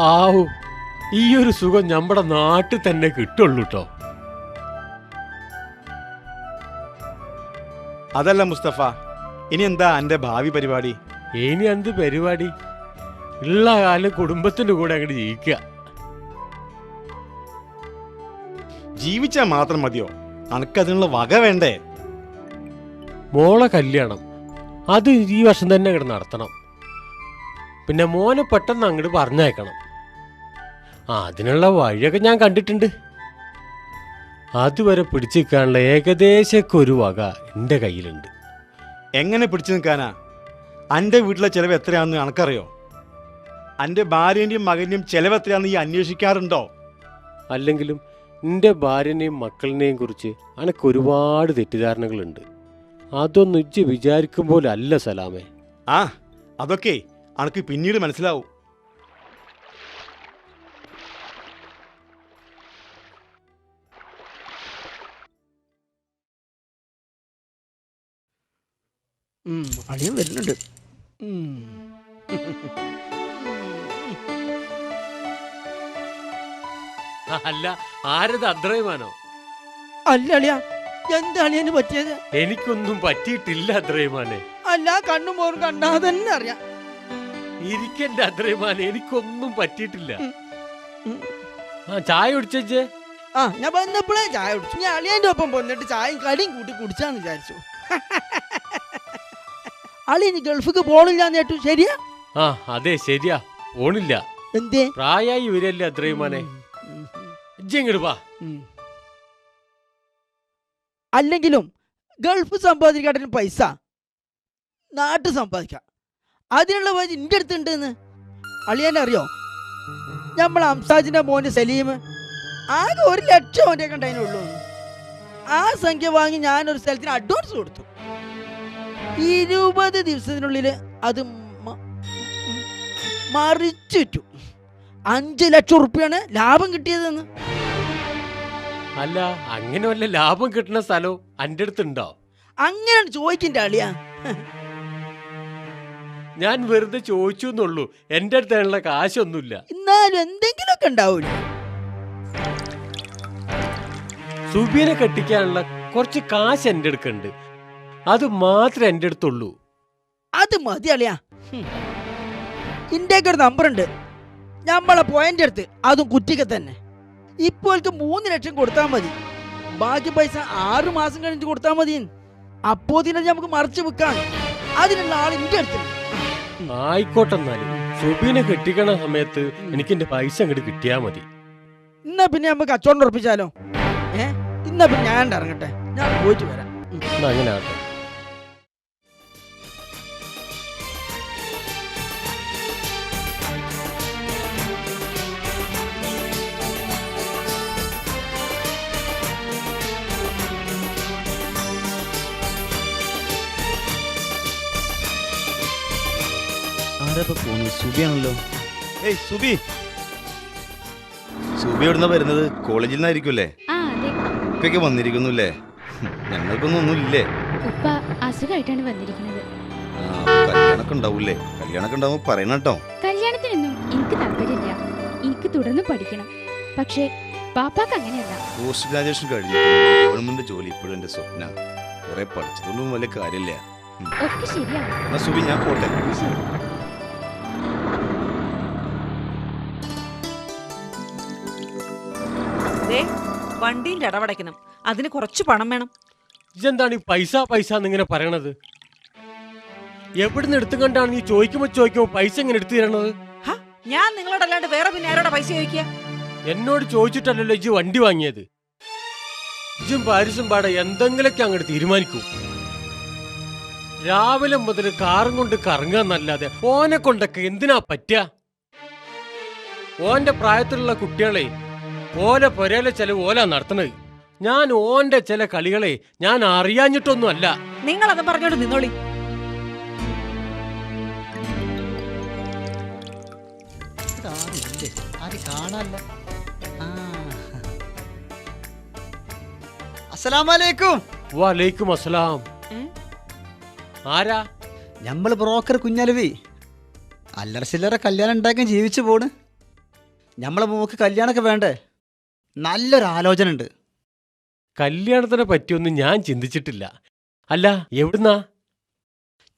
Speaker 14: ആവൂ, ഈ ഒരു സുഖം നമ്മുടെ നാട്ടിൽ തന്നെ കിട്ടുള്ളൂ കേട്ടോ.
Speaker 6: അതല്ല മുസ്തഫ, ഇനി എന്താ എന്റെ ഭാവി പരിപാടി?
Speaker 14: ഇനി എന്ത് പരിപാടി? ഉള്ള കാലം കുടുംബത്തിന്റെ കൂടെ അങ്ങോട്ട് ജീവിക്കുക.
Speaker 6: ജീവിച്ചാൽ മാത്രം മതിയോ? അനക്കതിനുള്ള വക വേണ്ടേ?
Speaker 14: മോളെ കല്യാണം അത് ഈ വർഷം തന്നെ അങ്ങോട്ട് നടത്തണം. പിന്നെ മോനെ പെട്ടെന്ന് അങ്ങോട്ട് പറഞ്ഞയക്കണം. അതിനുള്ള വഴിയൊക്കെ ഞാൻ കണ്ടിട്ടുണ്ട്. അതുവരെ പിടിച്ചു നിൽക്കാനുള്ള ഏകദേശമൊക്കെ ഒരു വക എൻ്റെ കയ്യിലുണ്ട്.
Speaker 6: എങ്ങനെ പിടിച്ചു നിൽക്കാനാ? എൻ്റെ വീട്ടിലെ ചിലവ് എത്രയാണെന്ന് അനക്കറിയോ? എൻ്റെ ഭാര്യൻ്റെയും മകൻ്റെയും ചിലവ് എത്രയാണെന്ന് ഈ അന്വേഷിക്കാറുണ്ടോ?
Speaker 14: അല്ലെങ്കിലും എൻ്റെ ഭാര്യനെയും മക്കളിനെയും കുറിച്ച് അനക്ക് ഒരുപാട് തെറ്റിദ്ധാരണകളുണ്ട്. അതൊന്നും ഇജ്ജ് വിചാരിക്കും പോലെ അല്ല സലാമേ.
Speaker 6: ആ, അതൊക്കെ അനക്ക് പിന്നീട് മനസ്സിലാവും.
Speaker 5: അളിയൻ വരുന്നുണ്ട്.
Speaker 14: അല്ല, ആരത് അദ്രൈമാനോ?
Speaker 5: അല്ല അളിയ, എന്താ അളിയന് പറ്റിയത്?
Speaker 14: എനിക്കൊന്നും പറ്റിയിട്ടില്ല അദ്രൈമാനെ.
Speaker 5: അല്ല, കണ്ണും മോറും കണ്ടാ തന്നെ അറിയാം.
Speaker 14: ഇരിക്കന്റെ അദ്രൈമാനെ, എനിക്കൊന്നും പറ്റിയിട്ടില്ല. ആ, ചായ കുടിച്ചേ?
Speaker 5: ആ, ഞാൻ വന്നപ്പോഴേ ചായ കുടിച്ചു. ഞാൻ അളിയന്റെ ഒപ്പം വന്നിട്ട് ചായയും കടിയും കൂട്ടി കുടിച്ചാന്ന് വിചാരിച്ചു. അളിയന് ഗൾഫിക്ക് പോണില്ലാന്ന് കേട്ടു, ശരിയാ?
Speaker 14: ആ, അതെ ശരിയാ, പോണില്ല.
Speaker 5: എന്തേ?
Speaker 14: പ്രായമായി വരല്ലേ അദ്രൈമാനെ. ഇങ്ങോട്ട് വാ.
Speaker 5: അല്ലെങ്കിലും ഗൾഫ് സമ്പാദിക്കാട്ടിന് പൈസ നാട്ടിൽ സമ്പാദിക്കാം, അതിനുള്ള വഴി എൻ്റെ അടുത്തുണ്ടെന്ന് അളിയനെ അറിയോ? നമ്മളെ അംസാജിന്റെ മോന് സലീം ആകെ 1 ലക്ഷം അവൻ്റെ കണ്ടതിനുള്ളൂ. ആ സംഖ്യ വാങ്ങി ഞാനൊരു സ്ഥലത്തിന് അഡ്വാൻസ് കൊടുത്തു. 20 ദിവസത്തിനുള്ളിൽ അത് മറിച്ചിട്ടു. 5 ലക്ഷം ഉറുപ്പിയാണ് ലാഭം കിട്ടിയതെന്ന്.
Speaker 14: അല്ല, അങ്ങനെ വല്ല ലാഭം കിട്ടുന്ന സ്ഥലവും എൻ്റെ അടുത്തുണ്ടോ?
Speaker 5: അങ്ങനെയാണ് ചോദിക്കണ്ട അളിയാ.
Speaker 14: ഞാൻ വെറുതെ ചോദിച്ചു എന്നുള്ളൂ, എൻ്റെ അടുത്തുള്ള കാശൊന്നുമില്ല.
Speaker 5: എന്നാലും എന്തെങ്കിലുമൊക്കെ ഉണ്ടാവൂല.
Speaker 14: സുബീനെ കെട്ടിക്കാനുള്ള കുറച്ച് കാശ് എൻ്റെ അടുക്കുണ്ട്, അത് മാത്രമേ എൻ്റെ അടുത്തുള്ളൂ.
Speaker 5: അത് മതി അളിയാ. ഇന്ത്യക്ക് ഒരു നമ്പർ ഉണ്ട് നമ്മളെ പോയിന്റ് അടുത്ത്, അതും കുറ്റിക്ക് തന്നെ. ഇപ്പോൾക്ക് 3 ലക്ഷം കൊടുത്താൽ മതി, ബാക്കി പൈസ 6 മാസം കഴിഞ്ഞിട്ട് കൊടുത്താൽ മതി. അപ്പോ തന്നെ നമുക്ക് മറിച്ച് വെക്കാൻ അതിനുള്ള ആൾ ഇന്ത്യ അടുത്തുണ്ട്.
Speaker 14: ആയിക്കോട്ടെ, എന്നാലും സുബീനെ കെട്ടിക്കണ സമയത്ത് എനിക്ക് എന്റെ പൈസ അങ്ങോട്ട് കിട്ടിയാ മതി.
Speaker 5: എന്നാ പിന്നെ നമുക്ക് കച്ചവടം ഉറപ്പിച്ചാലോ? ഇന്നാ പിന്നെ ഞാൻ ഇറങ്ങട്ടെ, ഞാൻ പോയിട്ട് വരാം.
Speaker 14: അങ്ങനെ ആട്ടെ.
Speaker 6: ആരാ പോണു? സുബിയാണല്ലോ. ഏയ് സുബി, സുബി എവിടുന്ന വരുന്നത്? കോളേജിൽ നിന്നായിരിക്കുമല്ലേ?
Speaker 4: ആ അതെ.
Speaker 6: ഉപ്പൊക്കെ വന്നിരിക്കുന്നു അല്ലേ? ഞങ്ങൾക്കൊന്നും ഒന്നുമില്ലേ?
Speaker 4: ഉപ്പ അസുഖമായിട്ടാണ് വന്നിരിക്കുന്നത്.
Speaker 6: കല്യാണമൊക്കെ ഉണ്ടാവൂലേ? കല്യാണമൊക്കെ ഉണ്ടാവുമ്പോ പറയണം കേട്ടോ.
Speaker 4: കല്യാണത്തിനൊന്നും എനിക്ക് താല്പര്യമില്ല. എനിക്ക് തുടർന്ന് പഠിക്കണം. പക്ഷേ പാപ്പാക്ക് അങ്ങനെയല്ല.
Speaker 6: പോസ്റ്റ് ഗ്രാജുവേഷൻ കഴിഞ്ഞു ഗവൺമെന്റ് ജോലി ഇപ്പോഴും എന്റെ സ്വപ്ന. കുറെ പഠിച്ചതൊന്നും വലിയ കാര്യമില്ല.
Speaker 4: ഒക്കെ ശരിയാവും.
Speaker 6: എന്നാ സുബി ഞാൻ പോട്ടെ.
Speaker 4: ശരി.
Speaker 3: വണ്ടിന്റെ അടവടയ്ക്കണം, അതിന് കുറച്ച് പണം വേണം.
Speaker 14: ഇതെന്താണ് ഈ പൈസ പൈസ എന്നിങ്ങനെ പറയണത്? എവിടുന്ന് എടുത്തു കണ്ടാണ് നീ ചോദിക്കുമ്പോ പൈസ എങ്ങനെ എടുത്തു തരണത്?
Speaker 3: ഞാൻ നിങ്ങളോടല്ലാണ്ട് വേറെ പിന്നെ ആരോടെ പൈസ ചോദിക്കുക?
Speaker 14: എന്നോട് ചോദിച്ചിട്ടല്ലല്ലോ ഇജ്ജ് വണ്ടി വാങ്ങിയത്. ഇജ്ജും പാരിസും പാടെ എന്തെങ്കിലൊക്കെ അങ്ങോട്ട് തീരുമാനിക്കൂ. രാവിലെ മുതൽ കാറും കൊണ്ട് കറങ്ങാന്നല്ലാതെ ഓനെ കൊണ്ടൊക്കെ എന്തിനാ പറ്റുക? ഓന്റെ പ്രായത്തിലുള്ള കുട്ടികളെ ഓല പൊരയിലെ ചെലവ് ഓല നടത്തണത്. ഞാൻ ഓന്റെ ചില കളികളെ ഞാൻ അറിയാഞ്ഞിട്ടൊന്നും അല്ല.
Speaker 3: നിങ്ങളത് പറഞ്ഞോണ്ട് നിന്നോളി.
Speaker 16: അസ്സലാമലൈക്കും.
Speaker 14: വലൈക്കും അസ്സലാം. ആരാ?
Speaker 16: ഞമ്മള് ബ്രോക്കർ കുഞ്ഞലവി. അല്ലറ ചില്ലറ കല്യാണം ഉണ്ടാക്കാൻ ജീവിച്ചു പോണ്. ഞമ്മളെ മോക്ക് കല്യാണമൊക്കെ വേണ്ടേ? നല്ലൊരു ആലോചന ഉണ്ട്.
Speaker 14: കല്യാണത്തിനെ പറ്റിയൊന്നും ഞാൻ ചിന്തിച്ചിട്ടില്ല. അല്ല, എവിടുന്നാ?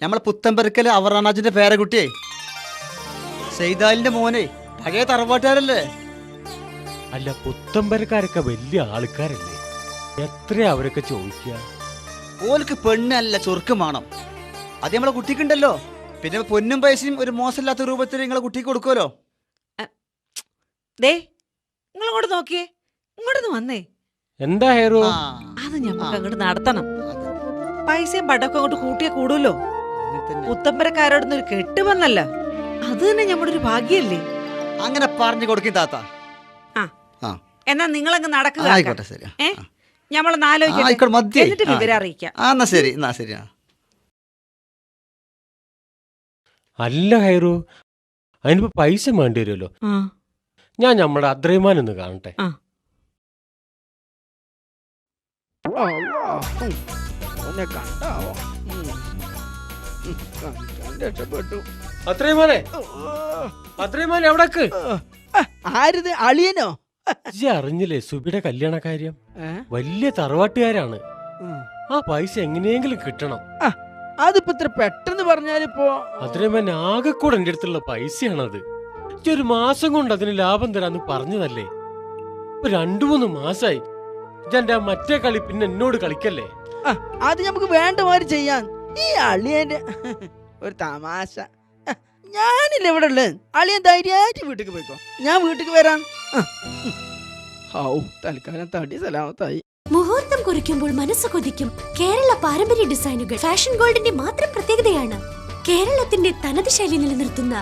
Speaker 16: ഞമ്മളെ പുത്തമ്പരക്കല് അവറാനാജിന്റെ പേരക്കുട്ടിയെ സെയ്താലിന്റെ മോനെ. പഴയ തറവാട്ടുകാരല്ലേ?
Speaker 14: അല്ല, പുത്തമ്പരക്കാരൊക്കെ വലിയ ആൾക്കാരല്ലേ? എത്രയാ അവരൊക്കെ ചോദിക്കുക?
Speaker 16: ഓൽക്ക് പെണ്ണല്ല ചൊറുക്കും വേണം. അത് നമ്മളെ കുട്ടിക്കുണ്ടല്ലോ. പിന്നെ പൊന്നും പൈസയും ഒരു മോശമില്ലാത്ത രൂപത്തിൽ നിങ്ങളെ കുട്ടിക്ക് കൊടുക്കുമല്ലോ.
Speaker 3: ദേ നിങ്ങളിങ്ങോട്ട് നോക്കിയേ, ഇങ്ങോട്ടൊന്ന് വന്നേ.
Speaker 14: എന്താ ഹെയറോ?
Speaker 3: അത് ഞമ്മക്ക് അങ്ങോട്ട് നടത്തണം. പൈസയും പടക്കം അങ്ങോട്ട് കൂട്ടിയേ കൂടുമല്ലോ. പുത്തമ്പരക്കാരോടൊന്നും ഒരു കെട്ട് വന്നല്ല, അത് തന്നെ നമ്മുടെ ഒരു ഭാഗ്യല്ലേ.
Speaker 16: അങ്ങനെ പറഞ്ഞു കൊടുക്കും താത്ത.
Speaker 3: എന്നാ നിങ്ങളങ്ങ് നടക്കുക.
Speaker 16: ആയിക്കോട്ടെ, ശരി.
Speaker 3: ഞമ്മളൊന്ന് ആലോചിക്കട്ടെ, എന്നിട്ട് വിവരം അറിയിക്കാം.
Speaker 16: എന്നാ ശരി, എന്നാ ശരി.
Speaker 14: അല്ല ഹൈറു, അതിനിപ്പോ പൈസ വേണ്ടി വരുമല്ലോ. ഞാൻ നമ്മുടെ അദ്രൈമാൻ ഒന്ന് കാണട്ടെ. അദ്രൈമാനെ, അദ്രൈമാൻ എവിടേക്ക്?
Speaker 5: ആരിത്? അളിയനോ?
Speaker 14: അറിഞ്ഞില്ലേ സുബിയുടെ കല്യാണ കാര്യം? വലിയ തറവാട്ടുകാരാണ്. ആ പൈസ എങ്ങനെയെങ്കിലും കിട്ടണം.
Speaker 5: അതിപ്പോ ഇത്ര പെട്ടെന്ന് പറഞ്ഞാലിപ്പോ
Speaker 14: അദ്രൈമാൻ ആകെ കൂടെ എന്റെ അടുത്തുള്ള പൈസയാണത്. ഒരു മാസം കൊണ്ട് അതിന് ലാഭം തരാന്ന് പറഞ്ഞതല്ലേ? ഇപ്പൊ 2-3 മാസായി. ഇതെന്റെ മറ്റേ കളി പിന്നെ എന്നോട് കളിക്കല്ലേ?
Speaker 5: അത് നമുക്ക് വേണ്ട മാതിരി ചെയ്യാൻ. ഈ അളിയന്റെ ഒരു തമാശ. ഞാനില്ല ഇവിടെ ഉള്ളത്. അളിയൻ ധൈര്യമായിട്ട് വീട്ടിക്ക് പോയിക്കോ, ഞാൻ വീട്ടിക്ക് വരാം. തൽക്കാലം തടി സലാമത്തായി.
Speaker 11: മുഹൂർത്തം കുറിക്കുമ്പോൾ മനസ്സ് കൊതിക്കും കേരള പാരമ്പര്യ ഡിസൈനുകൾ ഫാഷൻ ഗോൾഡിന്റെ മാത്രം പ്രത്യേകതയാണ്. കേരളത്തിന്റെ തനത് ശൈലി നിലനിർത്തുന്ന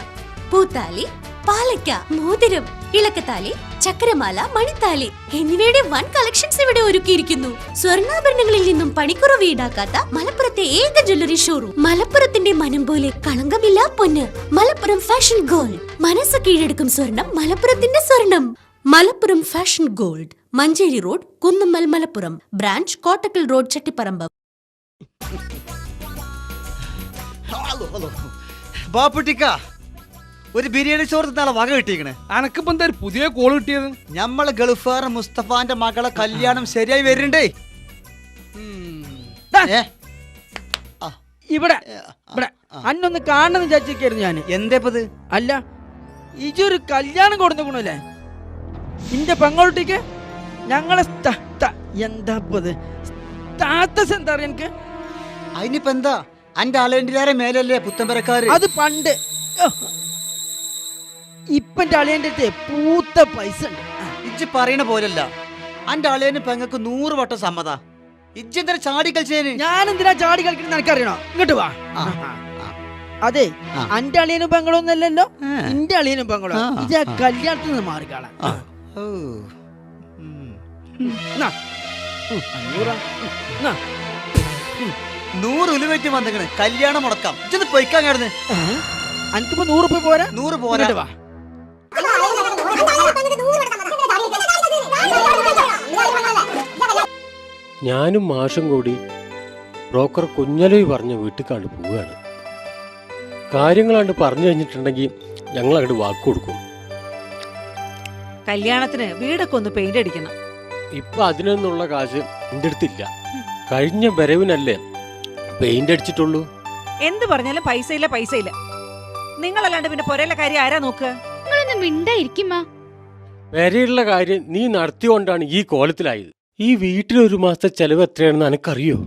Speaker 11: പൂത്താലി, പാലയ്ക്ക, മോതിരം, ഇളക്കത്താലി, ചക്രമാല, മണിത്താലി എന്നിവയുടെ വൻ കളക്ഷൻസ് ഇവിടെ ഒരുക്കിയിരിക്കുന്നു. സ്വർണ്ണാഭരണങ്ങളിൽ നിന്നും പണിക്കുറവ് ഈടാക്കാത്ത മലപ്പുറത്തെ ഏക ജ്വല്ലറി ഷോറൂം. മലപ്പുറത്തിന്റെ മനം പോലെ കളങ്കമില്ല പൊന്ന്. Malappuram fashion gold. മനസ്സ് കീഴടക്കും സ്വർണം, മലപ്പുറത്തിന്റെ സ്വർണം. Malappuram fashion gold, Manjeri road, Kunnammal, Malappuram. Branch Kottakkal road, Chattiparamba.
Speaker 16: ബാപ്പുട്ടിക്ക, ഒരു ബിരിയാണി ചോറ് നാളെ വക കിട്ടിയിരിക്കണേ.
Speaker 9: അനക്കിപ്പോ എന്താ പുതിയ കോൾ കിട്ടിയത്?
Speaker 16: നമ്മളെ ഗൾഫാർ മുസ്തഫാന്റെ മകളെ കല്യാണം ശരിയായി വരുന്നുണ്ടേ.
Speaker 5: ഇവിടെ അന്നൊന്ന് കാണണമെന്ന് വിചാരിച്ചിരിക്കായിരുന്നു ഞാൻ.
Speaker 16: എന്തേപ്പത്?
Speaker 5: അല്ല, ഇജൊരു കല്യാണം കൊടുത്തുക്കണല്ലേ ഇന്റെ പെങ്ങളുട്ടിക്ക്? ഞങ്ങളെ എന്താപ്പത് സ്റ്റാറ്റസ് എന്താ അറിയാ എനിക്ക്?
Speaker 16: അതിനിപ്പോ എന്താ? അന്റെ അളിയന്റെ മേലല്ലേ പുത്തമ്പരക്കാര്?
Speaker 5: അത് പണ്ട്. ഇപ്പന്റെ അളിയന്റെ അടുത്ത് പൂത്ത പൈസ ഉണ്ട്.
Speaker 16: ഇജ്ജ് പറയണ പോലല്ല. അന്റെ അളിയന് പെങ്ങക്ക് 100 വട്ടം സമ്മത. ഇജ്ജെന്തിനാ ചാടി കളിച്ചേന്?
Speaker 5: ഞാൻ എന്തിനാ ചാടി കളിക്കണം എനിക്കറിയണോ? ഇങ്ങോട്ട് വാ. അതെ, അന്റെ അളിയനും പെങ്ങളൊന്നല്ലല്ലോ, എന്റെ അളിയനും പെങ്ങളോ. ഇത് കല്യാണത്തിൽ നിന്ന് മാറിക്കാളാം.
Speaker 16: 100 ഉലുവറ്റി വന്നിക്കണ്. കല്യാണം മുടക്കാം. ഇജ്ജൊന്ന് പൊയ്ക്കാൻ കിടന്ന്.
Speaker 5: എനിക്കിപ്പോ 100 രൂപ പോരാ?
Speaker 16: 100 പോരാ.
Speaker 14: ഞാനും മാഷും കൂടി ബ്രോക്കർ കുഞ്ഞലവി പറഞ്ഞ വീട്ടിൽ പോവുകയാണ്. കാര്യങ്ങളാണ്ട് പറഞ്ഞു കഴിഞ്ഞിട്ടുണ്ടെങ്കിൽ ഞങ്ങൾ അങ്ങോട്ട് വാക്ക് കൊടുക്കും.
Speaker 3: കല്യാണത്തിന് വീടൊക്കെ ഒന്ന് പെയിന്റ് അടിക്കണം.
Speaker 14: ഇപ്പൊ അതിനൊന്നുള്ള കാശ് എൻ്റെ അടുത്തില്ല. കഴിഞ്ഞ വരവിനല്ലേ പെയിന്റ് അടിച്ചിട്ടുള്ളൂ.
Speaker 3: എന്ത് പറഞ്ഞാലും പൈസ ഇല്ല. നിങ്ങളല്ലാണ്ട് പിന്നെ പൊരയിലെ കാര്യം ആരാ നോക്കുക?
Speaker 4: നിങ്ങളൊന്ന് മിണ്ടായിരിക്കുമാ.
Speaker 14: വരെയുള്ള കാര്യം നീ നടത്തിക്കൊണ്ടാണ് ഈ കോലത്തിലായത്. ഈ വീട്ടിൽ ഒരു മാസത്തെ ചെലവ് എത്രയാണെന്ന് എനിക്കറിയോ?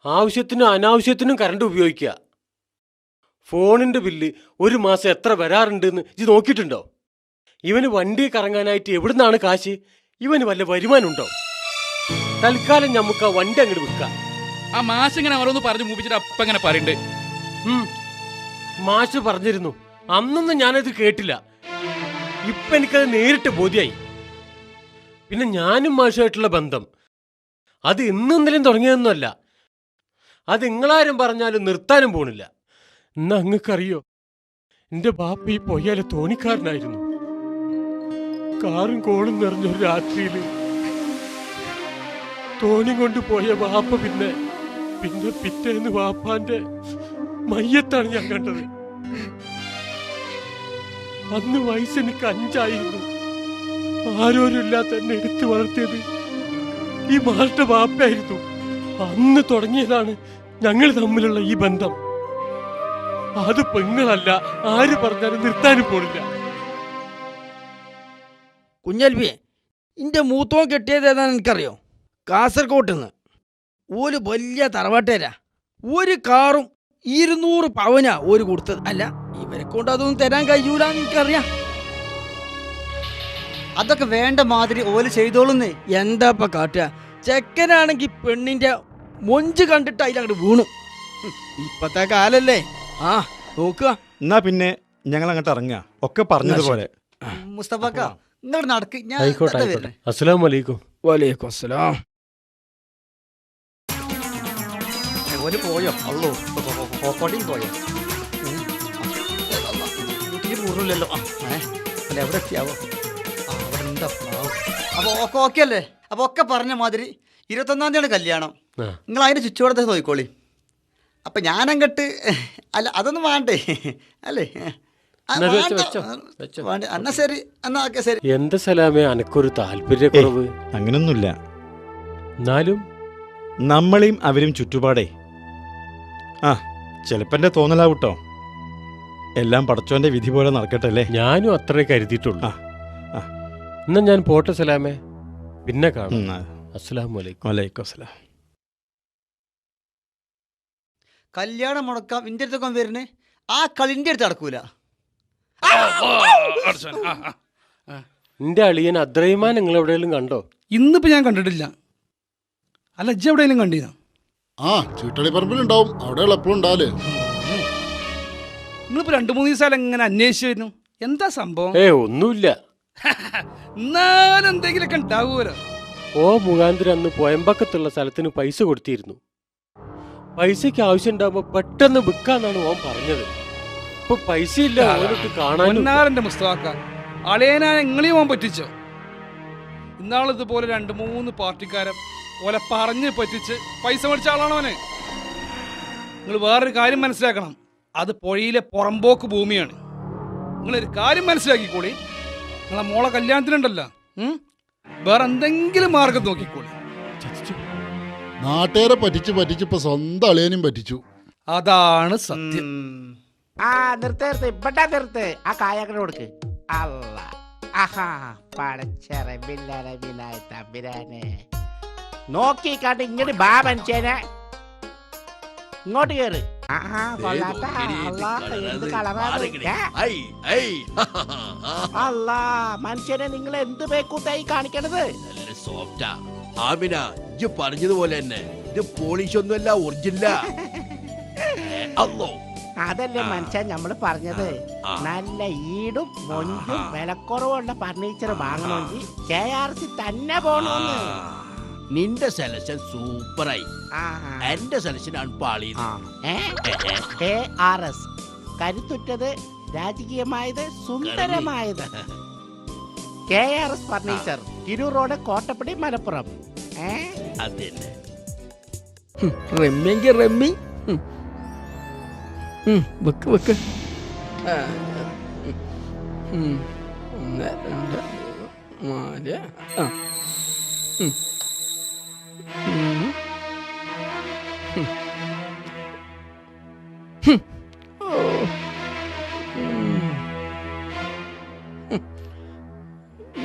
Speaker 14: ആവശ്യത്തിനും അനാവശ്യത്തിനും കറണ്ട് ഉപയോഗിക്കുക. ഫോണിന്റെ ബില്ല് ഒരു മാസം എത്ര വരാറുണ്ടെന്ന് ഇത് നോക്കിയിട്ടുണ്ടോ? ഇവന് വണ്ടി കറങ്ങാനായിട്ട് എവിടുന്നാണ് കാശ്? ഇവന് വല്ല വരുമാനമുണ്ടോ? തൽക്കാലം നമുക്ക് ആ വണ്ടി അങ്ങോട്ട് വിൽക്കാം.
Speaker 1: ആ മാഷ് ഇങ്ങനെ ഓരോന്ന് പറഞ്ഞു മൂപ്പിച്ചിട്ട് അപ്പം ഇങ്ങനെ പറയണ്ട്.
Speaker 14: മാഷ് പറഞ്ഞിരുന്നു, അന്നൊന്നും ഞാനത് കേട്ടില്ല. ഇപ്പൊ എനിക്കത് നേരിട്ട് ബോധ്യായി. പിന്നെ ഞാനും മാഷുമായിട്ടുള്ള ബന്ധം അത് ഇന്നൊന്നിലും തുടങ്ങിയതൊന്നുമല്ല. അത് നിങ്ങളാരും പറഞ്ഞാലും നിർത്താനും പോണില്ല. എന്നാ അങ്ങക്കറിയോ, എന്റെ ബാപ്പ ഈ പൊയ്യാലെ തോണിക്കാരനായിരുന്നു. കാറും കോളും നിറഞ്ഞൊരു രാത്രിയില് തോണി കൊണ്ടുപോയ ബാപ്പ പിന്നെ പിറ്റേന്ന് ബാപ്പാന്റെ മയ്യത്താണ് ഞാൻ കണ്ടത്. അന്ന് വയസ്സെനിക്ക് 5 ആയിരുന്നു. ആരോരുമില്ലാത്ത എന്നെ എടുത്തു വളർത്തിയത് ഈ മാളുടെ ബാപ്പയായിരുന്നു. അന്ന് തുടങ്ങിയതാണ് ഞങ്ങൾ തമ്മിലുള്ള ഈ ബന്ധം. അത് പെങ്ങളല്ല, ആര് പറഞ്ഞാലും നിർത്താനും പോണില്ല.
Speaker 5: കുഞ്ഞൽവിയെ, ഇന്റെ മൂത്തോൻ കെട്ടിയത് ഏതാണെന്ന് എനിക്കറിയോ? കാസർകോട്ടെന്ന്. ഒരു വലിയ തറവാട്ടേരാ. ഒരു കാറും 200 പവനാ ഒരു കൊടുത്തത്. അല്ല, ഇവരെ കൊണ്ട് അതൊന്നും തരാൻ കഴിയൂലെന്ന് എനിക്കറിയാം.
Speaker 16: അതൊക്കെ വേണ്ട മാതിരി ഓല് ചെയ്തോളുന്നേ.
Speaker 5: എന്താപ്പ കാട്ടുക? ചെക്കനാണെങ്കിൽ പെണ്ണിന്റെ മൊഞ്ച് കണ്ടിട്ട് അതിലങ്ങോട്ട് വീണു. ഇപ്പത്തെ കാലല്ലേ. ആ നോക്കുക.
Speaker 6: എന്നാ പിന്നെ ഞങ്ങൾ അങ്ങോട്ട് ഇറങ്ങുക. ഒക്കെ പറഞ്ഞതുപോലെ.
Speaker 16: മുസ്തഫക്ക, നിങ്ങൾ നടക്ക്.
Speaker 14: ആയിക്കോട്ടെ. അസ്സലാമു അലൈക്കും.
Speaker 5: വലൈക്കും അസ്സലാം.
Speaker 16: ഓല് പോയോ? അല്ലോ കൊടിയും പോയോ? വീട്ടിൽ പൂർണ്ണല്ലോ. അല്ല, എവിടെ എത്തിയാവോ? അവിടെ എന്താ? അപ്പൊ ഒക്കെ ഓക്കെ അല്ലേ? അപ്പൊ ഒക്കെ പറഞ്ഞ മാതിരി 21-ാം തീയതിയാണ് കല്യാണം. നിങ്ങൾ അതിന്റെ ചുറ്റുപാടത്തെ നോക്കിക്കോളി. അപ്പൊ ഞാനങ്ങട്ട് അല്ല, അതൊന്നും വേണ്ടേ അല്ലേ? എന്നാ ശരി, എന്നാ ഓക്കെ ശരി.
Speaker 14: എന്താ സലാമേ അനക്കൊരു താല്പര്യക്കുറവ്?
Speaker 6: അങ്ങനൊന്നുമില്ല.
Speaker 14: എന്നാലും
Speaker 6: നമ്മളെയും അവരും ചുറ്റുപാടേ. ആ ചിലപ്പോ എന്റെ തോന്നലാവട്ടോ. എല്ലാം പടച്ചോന്റെ വിധി പോലെ നടക്കട്ടെ അല്ലേ?
Speaker 14: ഞാനും അത്രേ കരുതിയിട്ടുള്ളൂ. എന്നാ ഞാൻ പോട്ടെ സലാമേ, പിന്നെ കാണാം. അസ്സലാമു അലൈക്കും.
Speaker 6: വലൈക്കും അസ്സലാം.
Speaker 16: കല്യാണം മുടക്കാം ഇന്റെ അടുത്തൊക്കെ വരുന്നേ. ആ കളിന്റെ അടുത്ത് നടക്കൂല.
Speaker 14: എന്റെ അളിയൻ അദ്രൈമാൻ നിങ്ങൾ എവിടെയെങ്കിലും കണ്ടോ?
Speaker 9: ഇന്നിപ്പോ ഞാൻ കണ്ടിട്ടില്ല. അല്ല, ഇജ്ജ് എവിടെയെങ്കിലും കണ്ടീനോ?
Speaker 7: ആ, ചീട്ടളിപ്പറമ്പിലുണ്ടാവും. അവിടെയുള്ള എപ്പോഴും ഉണ്ടാവല്ലേ.
Speaker 9: നിങ്ങളിപ്പോ 2-3 ദിവസം എങ്ങനെ അന്വേഷിച്ചു വരുന്നു? എന്താ സംഭവം?
Speaker 14: ഒന്നുമില്ല.
Speaker 9: എന്നാലും എന്തെങ്കിലുമൊക്കെ ഉണ്ടാവുമല്ലോ.
Speaker 14: ഓ മുഖാന്തരം അന്ന് പോയമ്പക്കത്തുള്ള സ്ഥലത്തിന് പൈസ കൊടുത്തിരുന്നു. പൈസക്ക് ആവശ്യം ഉണ്ടാവുമ്പോ പെട്ടെന്ന് വിൽക്കാന്നാണ് ഓൻ പറഞ്ഞത്. ഇപ്പൊ പൈസ ഇല്ല.
Speaker 9: കാണാൻ മുസ്തഫാക്ക അളയനാ നിങ്ങളെയും ഓൻ പറ്റിച്ചോ? ഇന്നാളിതുപോലെ 2-3 പാർട്ടിക്കാരൻ ഓലെ പറഞ്ഞ് പറ്റിച്ച് പൈസ മേടിച്ച ആളാണോനെ. നിങ്ങൾ വേറൊരു കാര്യം മനസ്സിലാക്കണം. അത് പുഴയിലെ പുറമ്പോക്ക് ഭൂമിയാണ്. നിങ്ങളൊരു കാര്യം മനസ്സിലാക്കിക്കോളി. നിങ്ങളെ മോളെ കല്യാണത്തിനുണ്ടല്ലോ, വേറെ എന്തെങ്കിലും മാർഗം നോക്കിക്കോളി.
Speaker 7: നാട്ടുകാരെ പറ്റിച്ച് ഇപ്പൊ സ്വന്തം അളിയനും പറ്റിച്ചു.
Speaker 9: അതാണ് സത്യം.
Speaker 8: നിർത്ത്. ആ കായങ്ങനെ കൊടുക്ക്. അല്ല, ആഹാ പടച്ചറബില്ലായ തമ്പുരാനെ. നോക്കി കാട്ട് ഇങ്ങോട്ട് ബാ മനുഷ്യനെ. ഇങ്ങോട്ട് കേറ്. അല്ല മനുഷ്യനെ, നിങ്ങൾ എന്ത് പേക്കൂട്ടായി കാണിക്കണത്?
Speaker 17: ആമിന, ഇജ്ജ് പറഞ്ഞതുപോലെ തന്നെ ഇത് പോളിഷ് ഒന്നുമല്ല, ഒറിജിനല.
Speaker 8: അതല്ലേ മനുഷ്യൻ നമ്മള് പറഞ്ഞത്. നല്ല ഈടും മൊഞ്ചും വിലക്കുറവുള്ള ഫർണിച്ചർ വാങ്ങണമെങ്കിൽ KRC തന്നെ പോണോന്ന്.
Speaker 17: നിന്റെ സെലക്ഷൻ സൂപ്പറായി. എന്റെ സെലക്ഷൻ ആണ് പാളി.
Speaker 8: KRS കരുത്തുറ്റത്, രാജകീയമായത്, സുന്ദരമായത്. KRS furniture, Tirur road, Kottappadi, Malappuram.
Speaker 17: അതന്നെ.
Speaker 5: റമ്മിയെങ്കിൽ റമ്മി. വെക്ക് വെക്ക്. 1 2 4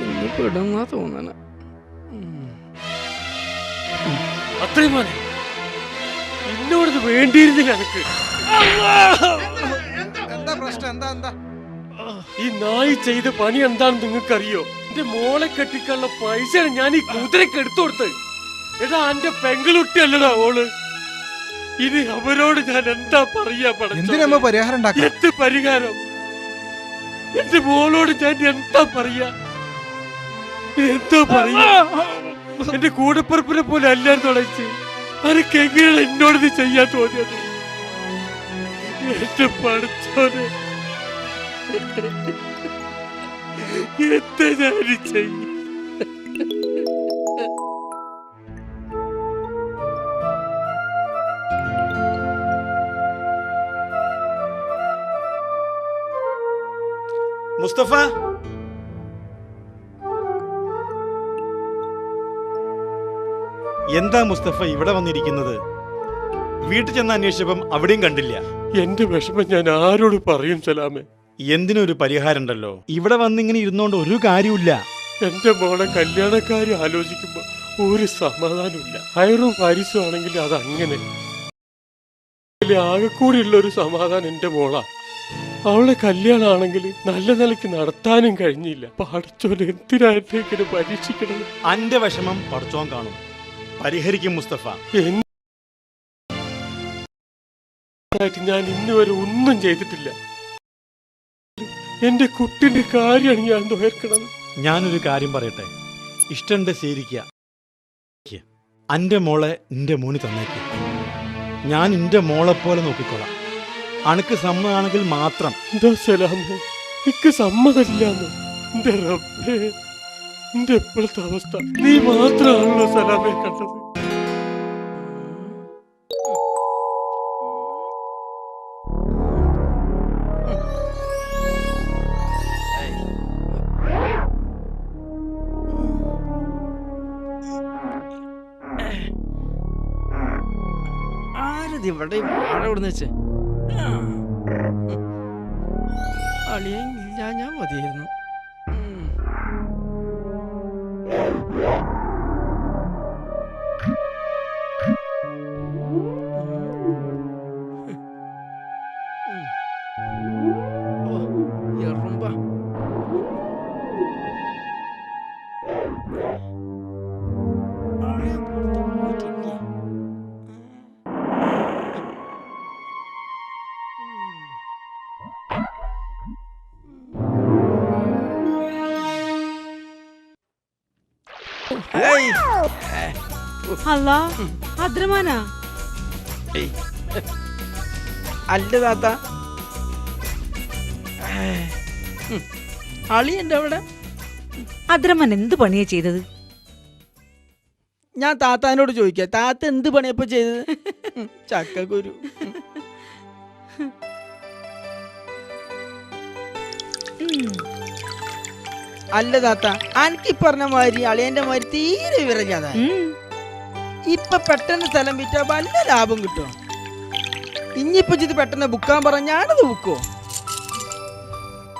Speaker 5: ഇന്ന് പെടുന്നാ തോന്നണ.
Speaker 14: അത്രയും മോനെ എന്നോടത് വേണ്ടിയിരുന്നില്ല എനിക്ക്.
Speaker 10: എന്താ പ്രശ്നം? എന്താ
Speaker 14: ഈ നായി ചെയ്ത പണി എന്താണെന്ന് നിങ്ങൾക്കറിയോ? എന്റെ മോളെ കെട്ടിക്കാനുള്ള പൈസ ഞാൻ ഈ കുതിരക്ക് എടുത്തു കൊടുത്ത്. എടാ എന്റെ പെങ്ങളുട്ടിയല്ലടാ ഓള്. ഇനി അവരോട് ഞാൻ എന്താ പറയാ?
Speaker 10: എന്തിനമ്മ പരിഹാരം ഉണ്ടാക്കാം?
Speaker 14: എന്ത് പരിഹാരം? എന്റെ മോളോട് ഞാൻ എന്താ പറയാ? എന്താ പറയാ? എന്റെ കൂടപ്പുറപ്പിനെ പോലെ അല്ലായിരുന്നു തുടച്ച്. അനക്ക് എങ്ങനെയാണ് എന്നോട് ഇത് ചെയ്യാൻ തോന്നിയത്? എന്റെ പഠിച്ചോനെ എന്താ ഞാൻ ചെയ്യും?
Speaker 6: മുസ്തഫ, എന്താ മുസ്തഫ ഇവിടെ വന്നിരിക്കുന്നത്? വീട്ടിൽ ചെന്ന് അന്വേഷിച്ചപ്പം അവിടെയും കണ്ടില്ല.
Speaker 14: എന്റെ വിഷമം ഞാൻ ആരോട് പറയും സലാമേ?
Speaker 6: എന്തിനൊരു പരിഹാരം ഉണ്ടല്ലോ. ഇവിടെ വന്നിങ്ങനെ ഇരുന്നോണ്ട് ഒരു കാര്യമില്ല.
Speaker 14: എന്റെ മോളെ കല്യാണക്കാരി ആലോചിക്കുമ്പോ ഒരു സമാധാനമില്ല. ഹൈറും പാരിസും ആണെങ്കിൽ അതങ്ങനെ. ആകെ കൂടിയുള്ള ഒരു സമാധാനം എന്റെ മോളാ. അവളുടെ കല്യാണമാണെങ്കിൽ നല്ല നിലയ്ക്ക് നടത്താനും കഴിഞ്ഞില്ല. പഠിച്ചോൻ എന്തിനായിട്ടേക്കിന് പരീക്ഷിക്കണം?
Speaker 6: അന്റെ വിഷമം പഠിച്ചോൻ കാണും, പരിഹരിക്കും മുസ്തഫ.
Speaker 14: ഞാൻ ഇന്നുവരെ ഒന്നും ചെയ്തിട്ടില്ല. എന്റെ കുട്ടിന്റെ കാര്യമാണ് ഞാൻ നോക്കണത്.
Speaker 6: ഞാനൊരു കാര്യം പറയട്ടെ, ഇഷ്ടണ്ട് സ്വീകരിക്കുക. അന്റെ മോളെ നിന്റെ മോന് തന്നേക്ക്. ഞാൻ നിന്റെ മോളെ പോലെ നോക്കിക്കോളാം. അനക്ക് സമ്മതമാണെങ്കിൽ മാത്രം.
Speaker 14: എന്താ സലാമേ, എനിക്ക് സമ്മതമില്ലാന്ന്? എന്റെ റബ്ബേ, എന്റെ എപ്പോഴത്തെ അവസ്ഥ നീ മാത്രമാണല്ലോ സലാമെ കണ്ടത്.
Speaker 5: ആരത് ഇവിടെ എവിടുന്ന് വെച്ച് അളിയൻ ഇല്ല, ഞാൻ മതിയായിരുന്നു. എറുമ്പ
Speaker 3: അല്ല അദ്രമാനാ?
Speaker 5: അല്ല താത്ത, അളിയന്റെ അവിടെ.
Speaker 3: അദ്രമാൻ എന്ത് പണിയാ ചെയ്തത്?
Speaker 5: ഞാൻ താത്താനോട് ചോദിക്കാം, താത്ത എന്ത് പണിയപ്പോ ചെയ്തത്? ചക്കക്കുരു. അല്ല താത്ത, എനിക്ക് പറഞ്ഞ മാതിരി അളിയന്റെ മാതിരി തീരെ വിവരമില്ലാതെ ഇപ്പൊ പെട്ടെന്ന് സ്ഥലം വിറ്റാ വല്ല ലാഭം കിട്ടുമോ? ഇനിയിപ്പൊ ഇത് പെട്ടെന്ന് ബുക്കാൻ പറഞ്ഞ ഞാനത് ബുക്കോ?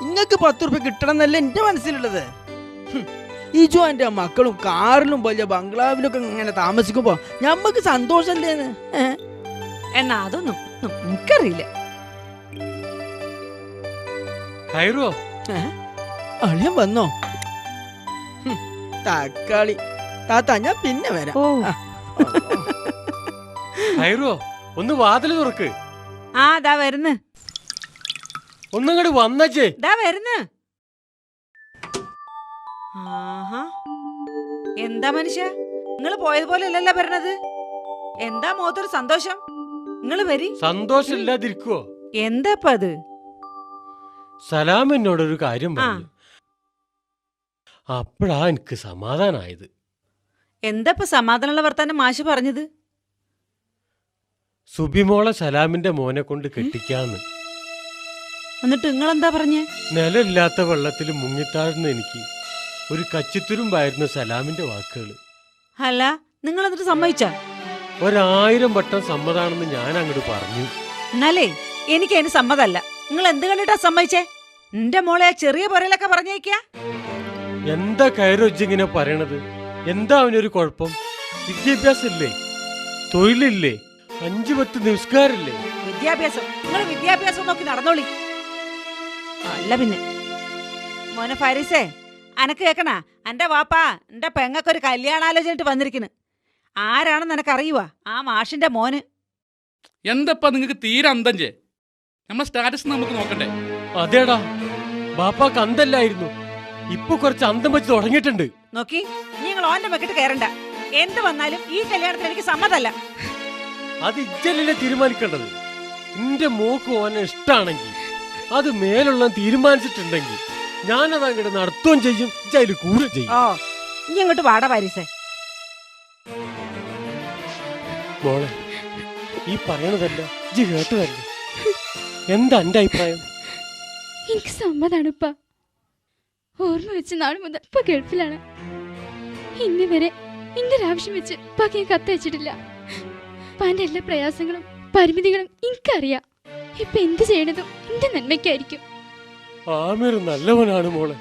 Speaker 5: ഇങ്ങക്ക് 10 ഉറുപ്പ്യ കിട്ടണം എന്നല്ല എന്റെ മനസ്സിലുള്ളത്. ഇജോ എന്റെ മക്കളും കാറിലും വലിയ ബംഗ്ലാവിലൊക്കെ ഇങ്ങനെ താമസിക്കുമ്പോ ഞമ്മക്ക് സന്തോഷല്ലേന്ന്.
Speaker 3: എന്നാ അതൊന്നും എനിക്കറിയില്ല.
Speaker 5: അളിയൻ വന്നോ? തക്കാളി താത്ത, ഞാൻ പിന്നെ വരാം.
Speaker 14: ഒന്ന് വാതില് തുറക്ക്.
Speaker 3: ആ ദാ വരുന്ന്.
Speaker 14: ഒന്നങ്ങോട്ട് വന്നേ.
Speaker 3: ദാ വരുന്ന്. ആഹാ, എന്താ മനുഷ്യ, നിങ്ങള് പോയതുപോലെ അല്ലല്ലോ പറഞ്ഞത്. എന്താ മുഖത്തൊരു സന്തോഷം? നിങ്ങള് വരി.
Speaker 14: സന്തോഷം ഇല്ലാതിരിക്കുവോ?
Speaker 3: എന്താപ്പ അത്?
Speaker 14: സലാം എന്നോടൊരു കാര്യം പറഞ്ഞു. അപ്പോഴാ എനിക്ക് സമാധാനായത്.
Speaker 3: എന്താ ഇപ്പൊ സമാധാനമുള്ള വർത്താനം മാഷ് പറഞ്ഞത്?
Speaker 14: സുബിമോളെ സലാമിന്റെ മോനെ കൊണ്ട് കെട്ടിക്കാന്ന്.
Speaker 3: എന്നിട്ട് നിങ്ങളെന്താ പറഞ്ഞേ?
Speaker 14: നിലമില്ലാത്ത വെള്ളത്തിൽ മുങ്ങിത്താഴ്ന്ന എനിക്ക് ഒരു കച്ചിത്തുരുമ്പായിരുന്നു സലാമിന്റെ വാക്കുകൾ.
Speaker 3: അല്ല, നിങ്ങൾ എന്നിട്ട് സമ്മതിച്ചാ?
Speaker 14: 1000 വട്ടം സമ്മതാണെന്ന് ഞാൻ അങ്ങോട്ട് പറഞ്ഞു.
Speaker 3: എന്നാലേ എനിക്ക് അതിന് സമ്മതല്ല. നിങ്ങൾ എന്ത് കണ്ടിട്ടാ സമ്മതിച്ചേ? എന്റെ മോളെ ചെറിയ പുറയിലൊക്കെ പറഞ്ഞേക്കാ.
Speaker 14: എന്താ കയറൊച്ചിങ്ങനെ പറയണത്? എന്താ അവനൊരു കുഴപ്പം? വിദ്യാഭ്യാസം ഇല്ലേ? തൊഴിലില്ലേ? 5-10 നിസ്കാരല്ലേ?
Speaker 3: വിദ്യാഭ്യാസം നിങ്ങൾ വിദ്യാഭ്യാസം നോക്കി നടന്നോളി. അല്ല പിന്നെ മോനെ ഫാരിസേ, അനക്ക് കേക്കണ? എന്റെ വാപ്പാ എന്റെ പെങ്ങക്കൊരു കല്യാണാലോചനയിട്ട് വന്നിരിക്കുന്നു. ആരാണെന്ന് എനക്കറിയുവാ? ആ മാഷിന്റെ മോന്.
Speaker 1: എന്തപ്പാ നിങ്ങൾക്ക് തീരെ അന്തഞ്ചേ? നമ്മളെ സ്റ്റാറ്റസ് നമുക്ക് നോക്കണ്ടേ?
Speaker 14: അതേടാ, ബാപ്പാക്ക് അന്തല്ലായിരുന്നു, ഇപ്പൊ കുറച്ച് അന്തം വെച്ച് തുടങ്ങിയിട്ടുണ്ട്.
Speaker 3: നോക്കി, നിങ്ങൾ ഓന്റെ മെക്കിട്ട് കയറണ്ട. എന്ത് വന്നാലും ഈ കല്യാണത്തിന് എനിക്ക് സമ്മതല്ല.
Speaker 14: അത് ഇജ്ജല്ലേ തീരുമാനിക്കേണ്ടത്. എന്റെ മോക്ക് ഓനെ ഇഷ്ടാണെങ്കിൽ, അത് മേലുള്ള തീരുമാനിച്ചിട്ടുണ്ടെങ്കിൽ ഞാനത് അങ്ങോട്ട് നടത്തുകയും ചെയ്യും, ഇജ്ജ് കൂടെ ചെയ്യും.
Speaker 3: ഓ, ഇനി ഇങ്ങോട്ട് വാടാ പാരിസേ.
Speaker 14: മോളെ, ഈ പറയണതല്ല ഇജ്ജ് കേട്ടതല്ലേ? എന്താ എന്റെ അഭിപ്രായം?
Speaker 4: എനിക്ക് സമ്മതാണ് ഉപ്പ. ഓർമ്മ വെച്ച് നാൾ മുതൽ ഇപ്പൊ ഗൾഫിലാണ്. ഇന്ന് വരെ എന്റെ ഒരാവശ്യം വെച്ച് ഉപ്പാക്ക് ഞാൻ കത്തയച്ചിട്ടില്ല. ഉപ്പാന്റെ എല്ലാ പ്രയാസങ്ങളും പരിമിതികളും എനിക്കറിയാം. ഇപ്പൊ എന്ത് ചെയ്യണതും എന്റെ നന്മയ്ക്കായിരിക്കും.
Speaker 14: ആമിർ നല്ലവനാണ് മോളെ.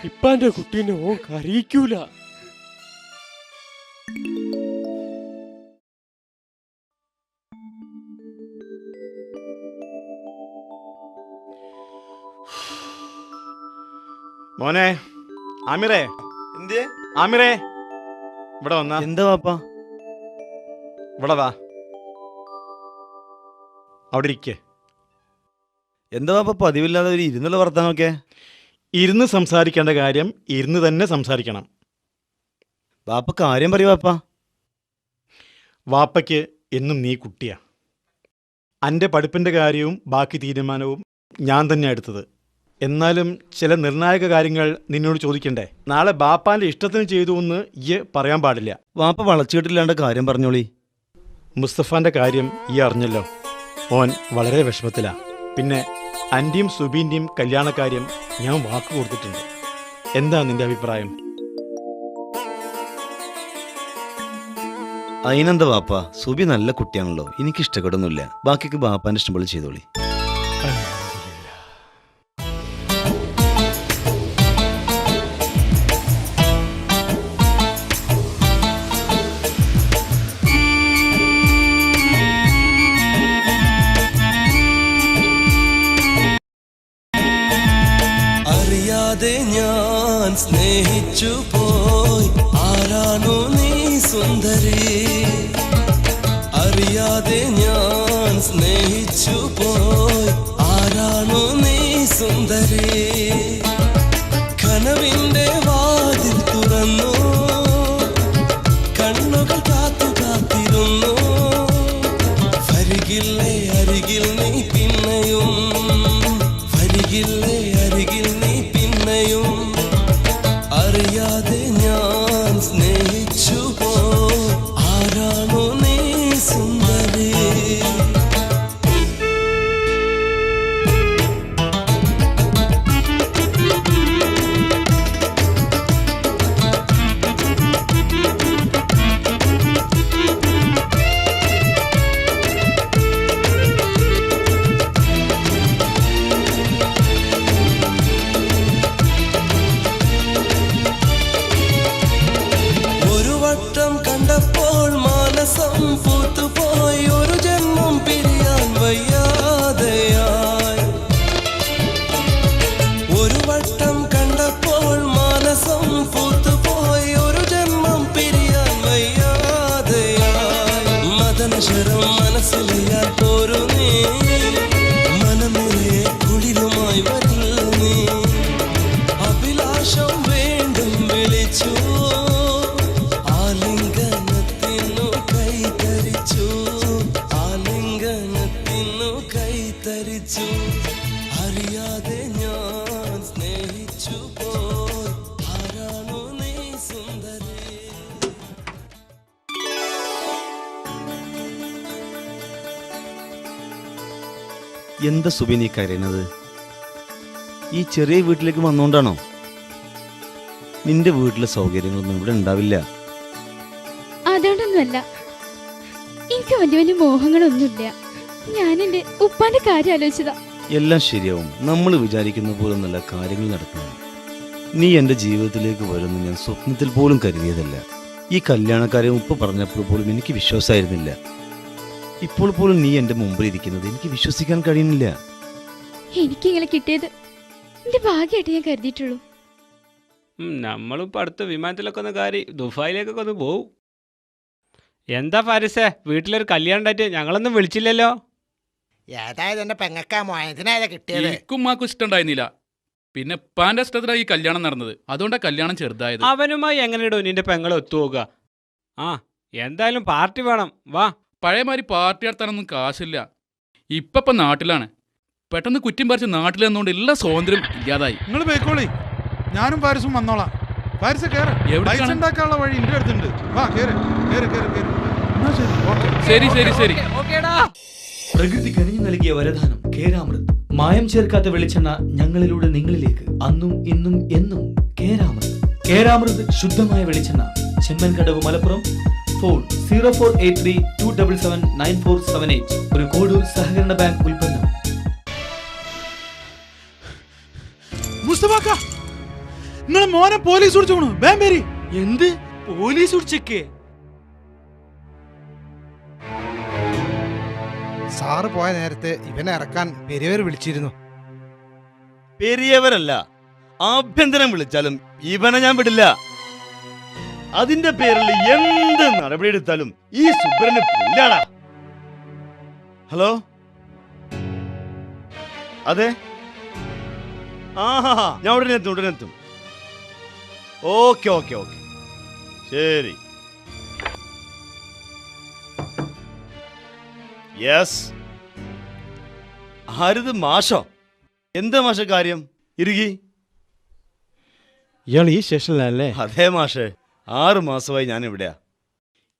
Speaker 14: ഇപ്പാന്റെ കുട്ടീനെ ഓൻ കരയിക്കൂല.
Speaker 6: മോനെ ആമിറേ,
Speaker 16: എന്തേ
Speaker 6: ആമിറേ ഇവിടെ വന്നാ.
Speaker 16: എന്താ വാപ്പാ?
Speaker 6: ഇവിടെ വാ, അവിടെ ഇരിക്കേ.
Speaker 16: എന്താ വാപ്പ പതിവില്ലാതെ ഒരു ഇരുന്നുള്ള വർത്താനമൊക്കെ?
Speaker 6: ഇരുന്ന് സംസാരിക്കേണ്ട കാര്യം ഇരുന്ന് തന്നെ സംസാരിക്കണം.
Speaker 16: വാപ്പ കാര്യം പറയൂ വാപ്പാ.
Speaker 6: വാപ്പയ്ക്ക് എന്നും നീ കുട്ടിയാ. എൻ്റെ പഠിപ്പിൻ്റെ കാര്യവും ബാക്കി തീരുമാനവും ഞാൻ തന്നെ എടുത്തത്. എന്നാലും ചില നിർണായക കാര്യങ്ങൾ നിന്നോട് ചോദിക്കണ്ടേ? നാളെ ബാപ്പാൻ്റെ ഇഷ്ടത്തിന് ചെയ്തു എന്ന് ഈ പറയാൻ പാടില്ല.
Speaker 16: വാപ്പ വളച്ചുകെട്ടില്ലാണ്ട് കാര്യം പറഞ്ഞോളി.
Speaker 6: മുസ്തഫാൻ്റെ കാര്യം ഈ അറിഞ്ഞല്ലോ. ഓൻ വളരെ വിഷമത്തിലാ. പിന്നെ അൻ്റെയും സുബീൻ്റെയും കല്യാണക്കാര്യം ഞാൻ വാക്ക് കൊടുത്തിട്ടുണ്ട്. എന്താ നിന്റെ അഭിപ്രായം?
Speaker 16: അതിനെന്താ വാപ്പ, സുബി നല്ല കുട്ടിയാണല്ലോ, എനിക്ക് ഇഷ്ടപ്പെടുന്നില്ല. ബാക്കിക്ക് ബാപ്പാന്റെ ഇഷ്ടം പോലെ ചെയ്തോളി.
Speaker 18: അറിയാതെ ഞാൻ സ്നേഹിച്ചു പോയി, ആരാണോ നീ സുന്ദരി? അറിയാതെ ഞാൻ സ്നേഹിച്ചു പോയി, ആരാണോ നീ സുന്ദരി? കനവിന്റെ വാതിൽ തുറന്നു, കണ്ണുകൾ കാത്തു കാത്തിരുന്നു. വരികില്ലേ അരികിൽ നീ പിന്നെയും, വരികില്ലേ അരികിൽ നീ പിന്നെയും? അറിയാതെ ഞാൻ സ്നേഹിച്ചു പോയി, ആരാണോ നീ സുന്ദരി? ഒരു വട്ടം കണ്ടപ്പോൾ മാനസം പൂത്തുപോയി, ഒരു ജന്മം പിരിയാൻ വയ്യാതെയായി. ഒരു വട്ടം കണ്ടപ്പോൾ മാനസം പൂത്തുപോയി, ഒരു ജന്മം പിരിയാൻ വയ്യാതെയായി. മദനശരം മനസ്സിലെയാൽ പോരു നീ, മനനിറയെ കുളിരുമായി വരില്ല നീ. അഭിലാഷം വീണ്ടും വിളിച്ചു, ആലിംഗനത്തിനു കൈതരിച്ചു, ആലിംഗനത്തിനു കൈതരിച്ചു. അറിയാതെ ഞാൻ സ്നേഹിച്ചു പോയി, ആരാണോ
Speaker 6: എന്താ സുബി നീ കരയണത്? ഈ ചെറിയ വീട്ടിലേക്ക് വന്നോണ്ടാണോ? നിന്റെ വീട്ടിലെ സൗകര്യങ്ങളൊന്നും ഇവിടെ ഉണ്ടാവില്ല.
Speaker 4: അതുകൊണ്ടൊന്നുമല്ല, എനിക്ക് വലിയ വലിയ മോഹങ്ങളൊന്നുമില്ല. ഞാൻ എന്റെ ഉപ്പാന്റെ കാര്യം ആലോചിച്ചതാ.
Speaker 6: എല്ലാം ശരിയാവും. നമ്മൾ വിചാരിക്കുന്ന പോലെ നല്ല കാര്യങ്ങൾ നടക്കണം. നീ എൻ്റെ ജീവിതത്തിലേക്ക് വരുമെന്ന് ഞാൻ സ്വപ്നത്തിൽ പോലും കരുതിയതല്ല. ഈ കല്യാണക്കാര്യം ഉപ്പ പറഞ്ഞപ്പോൾ പോലും എനിക്ക് വിശ്വാസമായിരുന്നില്ല. ഇപ്പോൾ പോലും നീ എൻ്റെ മുമ്പിൽ ഇരിക്കുന്നത് എനിക്ക് വിശ്വസിക്കാൻ കഴിയുന്നില്ല.
Speaker 4: എനിക്കിങ്ങനെ കിട്ടിയത് എന്റെ ഭാഗ്യമായിട്ട് ഞാൻ കരുതിയിട്ടുള്ളൂ.
Speaker 12: നമ്മളിപ്പോൾ അടുത്ത വിമാനത്തിലൊക്കെ ഒന്ന് കയറി ദുബായിലേക്കൊക്കെ ഒന്ന് പോവും. എന്താ ഫാരിസേ, വീട്ടിലൊരു കല്യാണം ഉണ്ടായിട്ട് ഞങ്ങളൊന്നും വിളിച്ചില്ലല്ലോ?
Speaker 8: ഏതായത് എന്റെ പെങ്ങക്കാ മോയത്തിനായതാ കിട്ടിയത്.
Speaker 1: എനിക്കും മാക്കും ഇഷ്ടമുണ്ടായിരുന്നില്ല. പിന്നെ ഉപ്പാന്റെ ഇഷ്ടത്തിലാണ് ഈ കല്യാണം നടന്നത്. അതുകൊണ്ടാണ് കല്യാണം ചെറുതായത്.
Speaker 12: അവനുമായി എങ്ങനെയിടോ നിന്റെ പെങ്ങളെ ഒത്തുപോകുക? ആ എന്തായാലും പാർട്ടി വേണം. വാ.
Speaker 1: പഴയമാതിരി പാർട്ടി നടത്താനൊന്നും കാശില്ല. ഇപ്പം നാട്ടിലാണ്. പെട്ടെന്ന് കുറ്റം പറിച്ച് നാട്ടിൽ നിന്നുകൊണ്ട് എല്ലാ സ്വാതന്ത്ര്യം ഇല്ലാതായി.
Speaker 13: നിങ്ങൾ പോയിക്കോളി, ഞാനും പാരിസും വന്നോളാം. പാരിസ് കേറ്, പൈസ ഉണ്ടാക്കാനുള്ള വഴി എന്റെ അടുത്തുണ്ട്. വാ കേറ് കേറ് കേറ് കേറ്.
Speaker 1: ശരി ശരി ശരി.
Speaker 15: പ്രകൃതി കനിഞ്ഞു നൽകിയ വരദാനം കേരാമൃത്. മായം ചേർക്കാത്ത വെളിച്ചെണ്ണ ഞങ്ങളിലൂടെ നിങ്ങളിലേക്ക്. അന്നും ഇന്നും എന്നും കേരാമൃത്. കേരാമൃത് ശുദ്ധമായ വെളിച്ചെണ്ണ. ചെമ്മൻകടവ്, മലപ്പുറം. ഫോൺ 048327794778. ഒരു കോഡൂർ സഹകരണ ബാങ്ക് ഉൽപ്പന്നം.
Speaker 13: മുസ്തഫാക്ക, നിങ്ങളെ മോനെ പോലീസ് പിടിച്ചോണു. ബേമ്പേരി.
Speaker 5: എന്ത് പോലീസ് പിടിച്ചേക്കേ?
Speaker 10: സാറ് പോയ നേരത്തെ ഇവനെ ഇറക്കാൻ പെരിയവർ വിളിച്ചിരുന്നു.
Speaker 6: പെരിയവരല്ല, ആഭ്യന്തരം വിളിച്ചാലും ഇവനെ ഞാൻ വിടില്ല. അതിന്റെ പേരിൽ എന്ത് നടപടിയെടുത്താലും ഈ സുബ്രന് പുല്ലാടാ. ഹലോ, അതെ, ആഹാ, ഞാൻ ഉടനെത്തും. ഓക്കെ ഓക്കെ ഓക്കെ, ശരി. യെസ്. ആരിത്? മാഷോ? എന്താ മാഷ കാര്യം? ഇറുകി.
Speaker 19: ഇയാൾ ഈ സ്റ്റേഷനിലല്ലേ?
Speaker 6: അതെ മാഷേ, 6 മാസമായി ഞാൻ ഇവിടെയാ.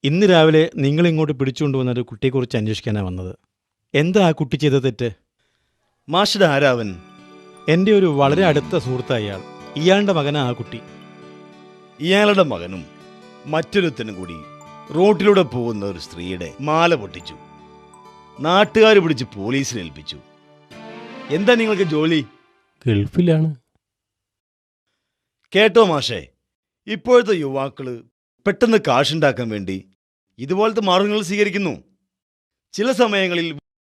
Speaker 19: ഇന്ന് രാവിലെ നിങ്ങൾ ഇങ്ങോട്ട് പിടിച്ചുകൊണ്ടുവന്ന ഒരു കുട്ടിയെക്കുറിച്ച് അന്വേഷിക്കാനാണ് വന്നത്. എന്താ ആ കുട്ടി ചെയ്ത തെറ്റ്?
Speaker 6: മാഷിയുടെ ആരാവൻ?
Speaker 19: എൻ്റെ ഒരു വളരെ അടുത്ത സുഹൃത്തായ ഇയാൾ. ഇയാളുടെ മകനാ ആ കുട്ടി.
Speaker 6: ഇയാളുടെ മകനും മറ്റൊരുത്തനും കൂടി റോട്ടിലൂടെ പോകുന്ന ഒരു സ്ത്രീയുടെ മാല പൊട്ടിച്ചു. നാട്ടുകാർ പിടിച്ച് പോലീസിനെ ഏൽപ്പിച്ചു. എന്താ നിങ്ങൾക്ക് ജോലി?
Speaker 19: ഗൾഫിലാണ്.
Speaker 6: കേട്ടോ മാഷേ, ഇപ്പോഴത്തെ യുവാക്കള് പെട്ടെന്ന് കാശുണ്ടാക്കാൻ വേണ്ടി ഇതുപോലത്തെ മാർഗങ്ങൾ സ്വീകരിക്കുന്നു. ചില സമയങ്ങളിൽ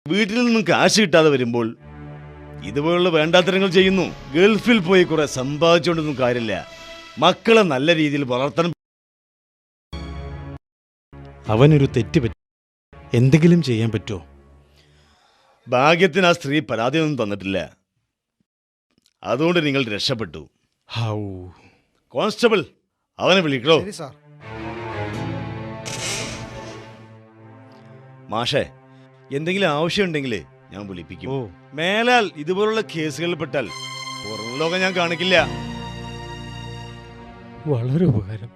Speaker 6: വീട്ടിൽ നിന്നും കാശ് കിട്ടാതെ വരുമ്പോൾ ഇതുപോലുള്ള വേണ്ടാത്തരങ്ങൾ ചെയ്യുന്നു. ഗൾഫിൽ പോയി കുറെ സമ്പാദിച്ചുകൊണ്ടൊന്നും കാര്യമില്ല. മക്കളെ നല്ല രീതിയിൽ വളർത്താൻ.
Speaker 19: അവനൊരു തെറ്റ് പറ്റി, എന്തെങ്കിലും ചെയ്യാൻ പറ്റുമോ?
Speaker 6: ഭാഗ്യത്തിന് ആ സ്ത്രീ പരാതിയൊന്നും തന്നിട്ടില്ല. അതുകൊണ്ട് നിങ്ങൾ രക്ഷപ്പെട്ടു. കോൺസ്റ്റബിൾ, അവനെ വിളിക്കണോ? മാഷേ, എന്തെങ്കിലും ആവശ്യമുണ്ടെങ്കിൽ ഞാൻ വിളിപ്പിക്കും. മേലാൽ ഇതുപോലുള്ള കേസുകളിൽ പെട്ടാൽ പുറം ലോകം ഞാൻ കാണിക്കില്ല.
Speaker 19: വളരെ ഉപകാരം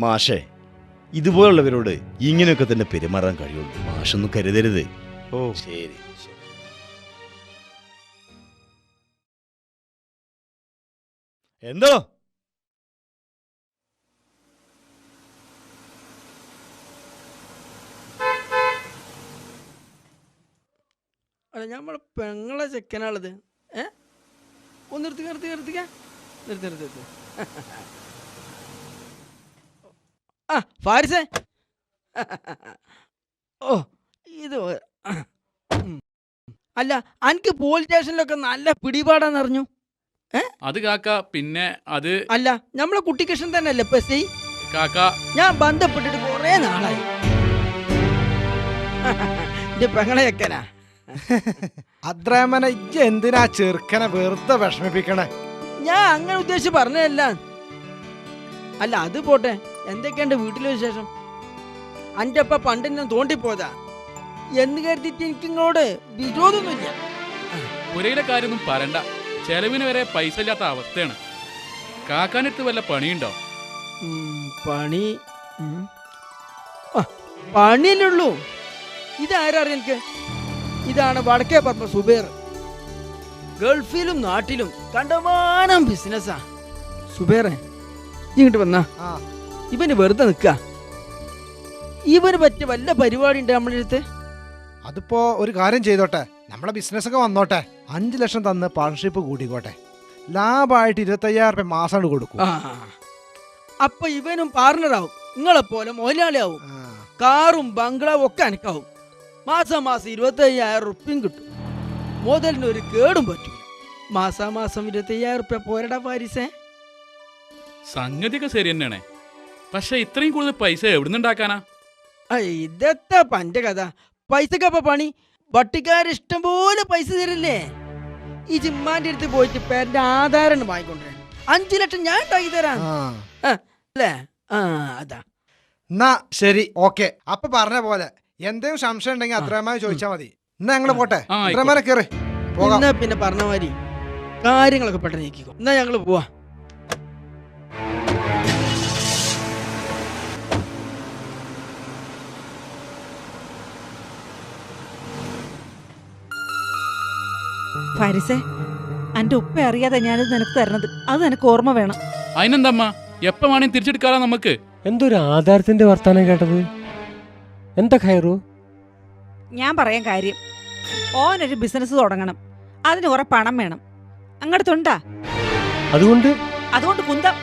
Speaker 6: മാഷേ. ഇതുപോലുള്ളവരോട് ഇങ്ങനെയൊക്കെ തന്നെ പെരുമാറാൻ കഴിയുള്ളൂ. മാഷൊന്നും കരുതരുത്.
Speaker 19: ഓ
Speaker 6: ശരി. എന്തോ
Speaker 5: അല്ല, നമ്മളെ പെങ്ങളെ ചെക്കനാളത്. ഒന്ന് നിർത്തിക്ക. നിർത്തി. ആ ഫാരിസേ, ഓ ഇത് അല്ല, എനിക്ക് പോലീസ് സ്റ്റേഷനിലൊക്കെ നല്ല പിടിപാടാന്ന് അറിഞ്ഞു.
Speaker 1: അത് കാക്ക, പിന്നെ അത്
Speaker 5: അല്ല, നമ്മളെ കുട്ടിക്കൃഷ്ണൻ തന്നെ അല്ലേ ഇപ്പൊ എസ് ഐ?
Speaker 1: കാക്ക,
Speaker 5: ഞാൻ ബന്ധപ്പെട്ടിട്ട് കുറെ നാളായി. എന്റെ പെങ്ങളെ ചെക്കനാ.
Speaker 10: അദ്രമന, ഇജ്ജ് എന്തിനാ ചെറുക്കനെ വെറുതെ വിഷമിപ്പിക്കണേ?
Speaker 5: ഞാൻ അങ്ങനെ ഉദ്ദേശിച്ച് പറഞ്ഞതല്ല. അല്ല അത് പോട്ടെ, എന്തൊക്കെയുണ്ട് വീട്ടിലെ വിശേഷം? അന്റെ അപ്പ പണ്ട് ഞാൻ തോണ്ടിപ്പോയതാ എന്ന് കരുതിട്ട് എനിക്ക് ഇങ്ങോട്ട് വിരോധമൊന്നുമില്ല.
Speaker 1: പുരയിലെ കാര്യമൊന്നും പറയണ്ട. ചെലവിന് വരെ പൈസ ഇല്ലാത്ത അവസ്ഥയാണ്. കാക്കാനെടുത്ത് വല്ല പണിയുണ്ടോ?
Speaker 5: പണിയല്ലുള്ളൂ. ഇതാരാ എനിക്ക്? ഇതാണ് വടക്കേ പറമ്പ സുബേർ. ഗൾഫിലും നാട്ടിലും കണ്ടമാനം ബിസിനസ്സാ. സുബേറെ ഇങ്ങോട്ട് വന്നാ. ഇവന് വെറുതെ നിക്ക. ഇവന് പറ്റിയ വല്ല പരിപാടി ഉണ്ട് നമ്മളെ അടുത്ത്?
Speaker 10: അതിപ്പോ ഒരു കാര്യം ചെയ്തോട്ടെ, നമ്മളെ ബിസിനസ് ഒക്കെ വന്നോട്ടെ. 5 ലക്ഷം തന്ന് പാർട്ണർഷിപ്പ് കൂട്ടിക്കോട്ടെ. ലാഭമായിട്ട് 25,000 രൂപ മാസം കൊടുക്കും.
Speaker 5: അപ്പൊ ഇവനും പാർട്ണറാവും, നിങ്ങളെപ്പോലെ മുതലാളിയാവും. കാറും ബംഗ്ലാവും ഒക്കെ അനക്കാവും. മാസം 25,000 റുപ്യം കിട്ടും. മുതലിന് ഒരു കേടും പറ്റും. മാസം 25,000 റുപ്യ പോരടാ പാരിസേ?
Speaker 1: സംഗതിയൊക്കെ ശരി തന്നെയാണേ. പക്ഷെ ഇത്രയും കൂടുതൽ പൈസ എവിടുന്ന് ഉണ്ടാക്കാനാ?
Speaker 5: ഇതെത്താ പന്റെ കഥ. പൈസക്കപ്പ പണി. വട്ടിക്കാരിഷ്ടം പോലെ പൈസ തരില്ലേ? ഈ ജിമ്മാന്റെ അടുത്ത് പോയിട്ട് പേരന്റെ ആധാരം വാങ്ങിക്കൊണ്ടിരാൻ 5 ലക്ഷം ഞാൻ ഉണ്ടാക്കി തരാം അല്ലേ? അതാ.
Speaker 10: എന്നാ ശരി, ഓക്കെ. അപ്പൊ പറഞ്ഞ പോലെ എന്തെങ്കിലും സംശയം ഉണ്ടെങ്കിൽ അത്രമാര് ചോദിച്ചാൽ മതി. എന്നാ ഞങ്ങള് പോട്ടെ. അത്രമാരെ കേറി പോകാം.
Speaker 5: എന്നാ പിന്നെ പറഞ്ഞ മാതിരി കാര്യങ്ങളൊക്കെ പെട്ടെന്ന് നീക്കിക്കോ. എന്നാ ഞങ്ങള് പോവാ.
Speaker 3: ഫാരിസേ, എന്റെ ഉപ്പ അറിയാതെ ഞാനിത് നിനക്ക് തരണത്. അത് നിനക്ക് ഓർമ്മ വേണം.
Speaker 1: അതിനെന്തമ്മ, എപ്പ വേണമെങ്കിൽ തിരിച്ചെടുക്കാറാ നമുക്ക്.
Speaker 14: എന്തൊരു ആധാരത്തിന്റെ വർത്താനം കേട്ടത്. എന്താ ഖൈറു?
Speaker 3: ഞാൻ പറയാൻ കാര്യം, ഓനൊരു ബിസിനസ് തുടങ്ങണം. അതിന് കുറെ പണം വേണം. അങ്ങോട്ടുണ്ടാ? അതുകൊണ്ട് കുന്തം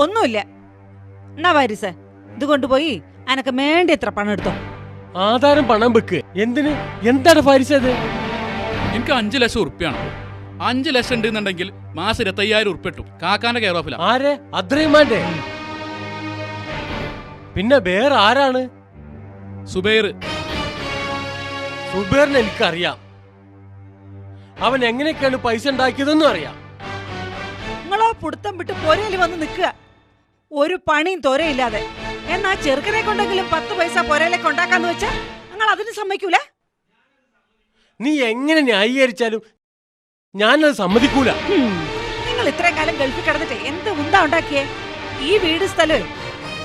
Speaker 3: ഒന്നുമില്ല. എന്നാ ഫാരിസേ, ഇത് കൊണ്ടുപോയി അനക്ക് വേണ്ടി എത്ര പണം എടുത്തോ.
Speaker 14: ആധാരം പണം വെക്ക്. എന്തിന്? എന്താണ് ഫാരിസത്?
Speaker 1: എനിക്ക് 5 ലക്ഷം ഉറുപ്പ്യാണ്. 5 ലക്ഷം ഉണ്ടെന്നുണ്ടെങ്കിൽ മാസം 25,000 ഉറുപ്പ്യ കിട്ടും. കാക്കാന്റെ കെയർ ഓഫിലാ.
Speaker 14: ആരെ? അദ്രഹിമാന്റെ? പിന്നെ വേറെ ആരാണ്?
Speaker 1: സുബൈർ.
Speaker 14: സുബൈറിനെ എനിക്കറിയാം. അവൻ എങ്ങനെയൊക്കെയാണ് പൈസ ഉണ്ടാക്കിയതെന്നും അറിയാം.
Speaker 3: നിങ്ങളോ പുടുത്തം വിട്ട് പൊരയിൽ വന്ന് നിൽക്കുക, ഒരു പണിയും തൊരയില്ലാതെ. എന്നാ ചെറുക്കനെ കൊണ്ടെങ്കിലും 10 പൈസ പൊരയിലേക്ക് ഉണ്ടാക്കാന്ന് വെച്ചാ നിങ്ങൾ അതിന് സമ്മതിക്കൂല.
Speaker 14: നീ എങ്ങനെ ന്യായീകരിച്ചാലും ഞാനത് സമ്മതിക്കൂല.
Speaker 3: നിങ്ങൾ ഇത്രയും കാലം ഗൾഫിൽ കിടന്നിട്ട് എന്ത് ഉണ്ടാ ഉണ്ടാക്കിയേ? ഈ വീട് സ്ഥലം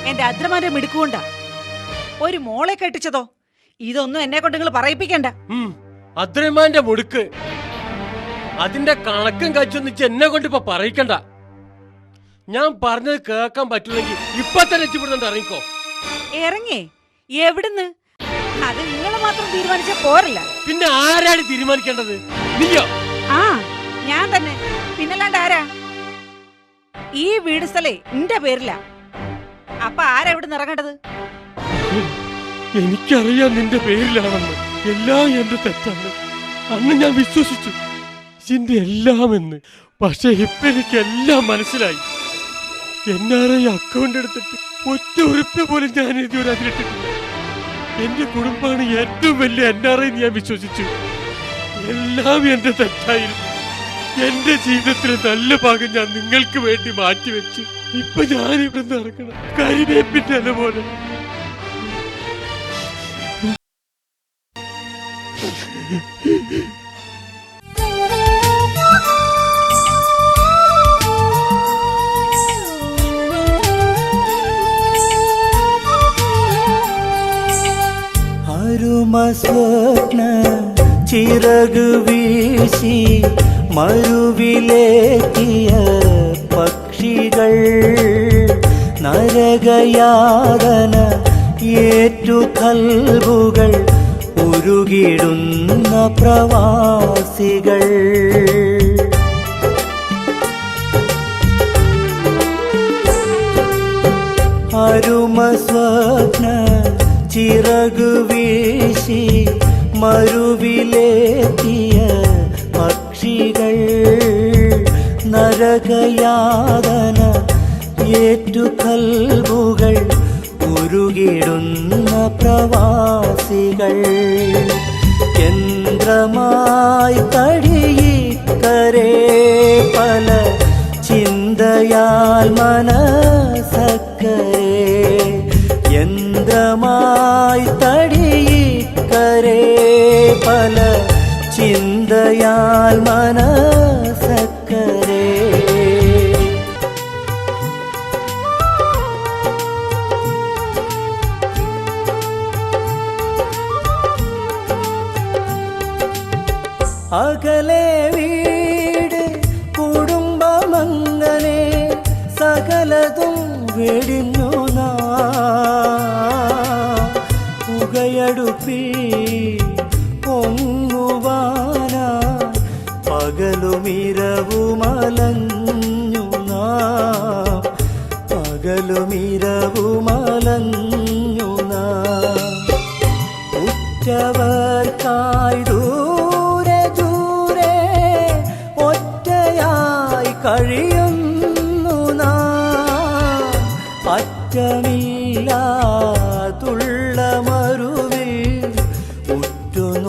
Speaker 3: എന്റെ അദ്രമാന്റെ മിടുക്കുകൊണ്ടാ. ഒരു മോളെ കെട്ടിച്ചതോ? ഇതൊന്നും എന്നെ കൊണ്ട് നിങ്ങൾ പറയിപ്പിക്കണ്ട.
Speaker 14: അദ്രമാന്റെ മുടുക്ക്, അതിന്റെ കണക്കും കാഴ്ചൊന്നിച്ച് എന്നെ കൊണ്ട് ഇപ്പൊ പറയിക്കണ്ട. ഞാൻ പറഞ്ഞത് കേൾക്കാൻ പറ്റില്ലെങ്കിൽ ഇപ്പൊ തന്നെ ഇവിടുന്ന് ഇറങ്ങിക്കോ.
Speaker 3: ഇറങ്ങി എവിടുന്ന്? അത് നിങ്ങൾ മാത്രം തീരുമാനിച്ച പോരല്ല.
Speaker 14: പിന്നെ ആരാണ് തീരുമാനിക്കേണ്ടത്? നീയോ?
Speaker 3: ആ, ഞാൻ തന്നെ. പിന്നല്ലാണ്ട് ആരാ? ഈ വീട് സ്ഥലേ എന്റെ പേരില. അപ്പൊ ആരാ ഇവിടെ ഇറങ്ങേണ്ടത്?
Speaker 14: എനിക്കറിയാം നിന്റെ പേരിലാണെന്ന്. എല്ലാം എന്റെ തെറ്റാണ്. അന്ന് ഞാൻ വിശ്വസിച്ചു ഇതിന്റെ എല്ലാം എന്ന്. പക്ഷെ ഇപ്പൊ എനിക്കെല്ലാം മനസ്സിലായി. NRI അക്കൗണ്ട് എടുത്തിട്ട് 1 ഉറുപ്പ്യ പോലും ഞാൻ ഇതുവരെ അതിലിട്ടിട്ടില്ല. എന്റെ കുടുംബമാണ് ഏറ്റവും വലിയ NRI ഞാൻ വിശ്വസിച്ചു. എല്ലാം എന്റെ തെറ്റായിരുന്നു. എന്റെ ജീവിതത്തിലെ നല്ല ഭാഗം ഞാൻ നിങ്ങൾക്ക് വേണ്ടി മാറ്റിവെച്ചു. ഇപ്പൊ ഞാൻ ഇവിടെ നിന്ന് ഇറങ്ങണം കരിവേപ്പിന്റെ അല പോലെ.
Speaker 20: സ്വപ്ന ചിറകു വീശി മരുവിലേക്കിയ പക്ഷികൾ നരകയാതന ഏറ്റു കൽബുകൾ ഉരുകിടുന്ന പ്രവാസികൾ അരുമ സ്വപ്ന ചിറകു വീശി മരുവിലേക്കിയ പക്ഷികൾ നരകയാതന ഏറ്റു കൽബുകൾ ഉരുകിടുന്ന പ്രവാസികൾ യന്ത്രമായി തടിയിക്കരേ പല ചിന്തയാൽ മനസക്കരേ യന്ത്രമായി തടിയിക്കരേ പല ചിന്തയാൽ മനസക്കരേ അങ്ങനെ സകലതും വെടിഞ്ഞു പുകയടുപ്പിൽ പൊങ്ങുവാന പകലുമിരവുമലഞ്ഞു പകലുമിരവുമലഞ്ഞു ഉറ്റവർക്കായി ദൂരെ ദൂരെ ഒറ്റയായി കഴിയുന്നു അറ്റമില്ലാതുള്ള മരുവിൽ ഉറ്റുനോക്കിയിടുന്നു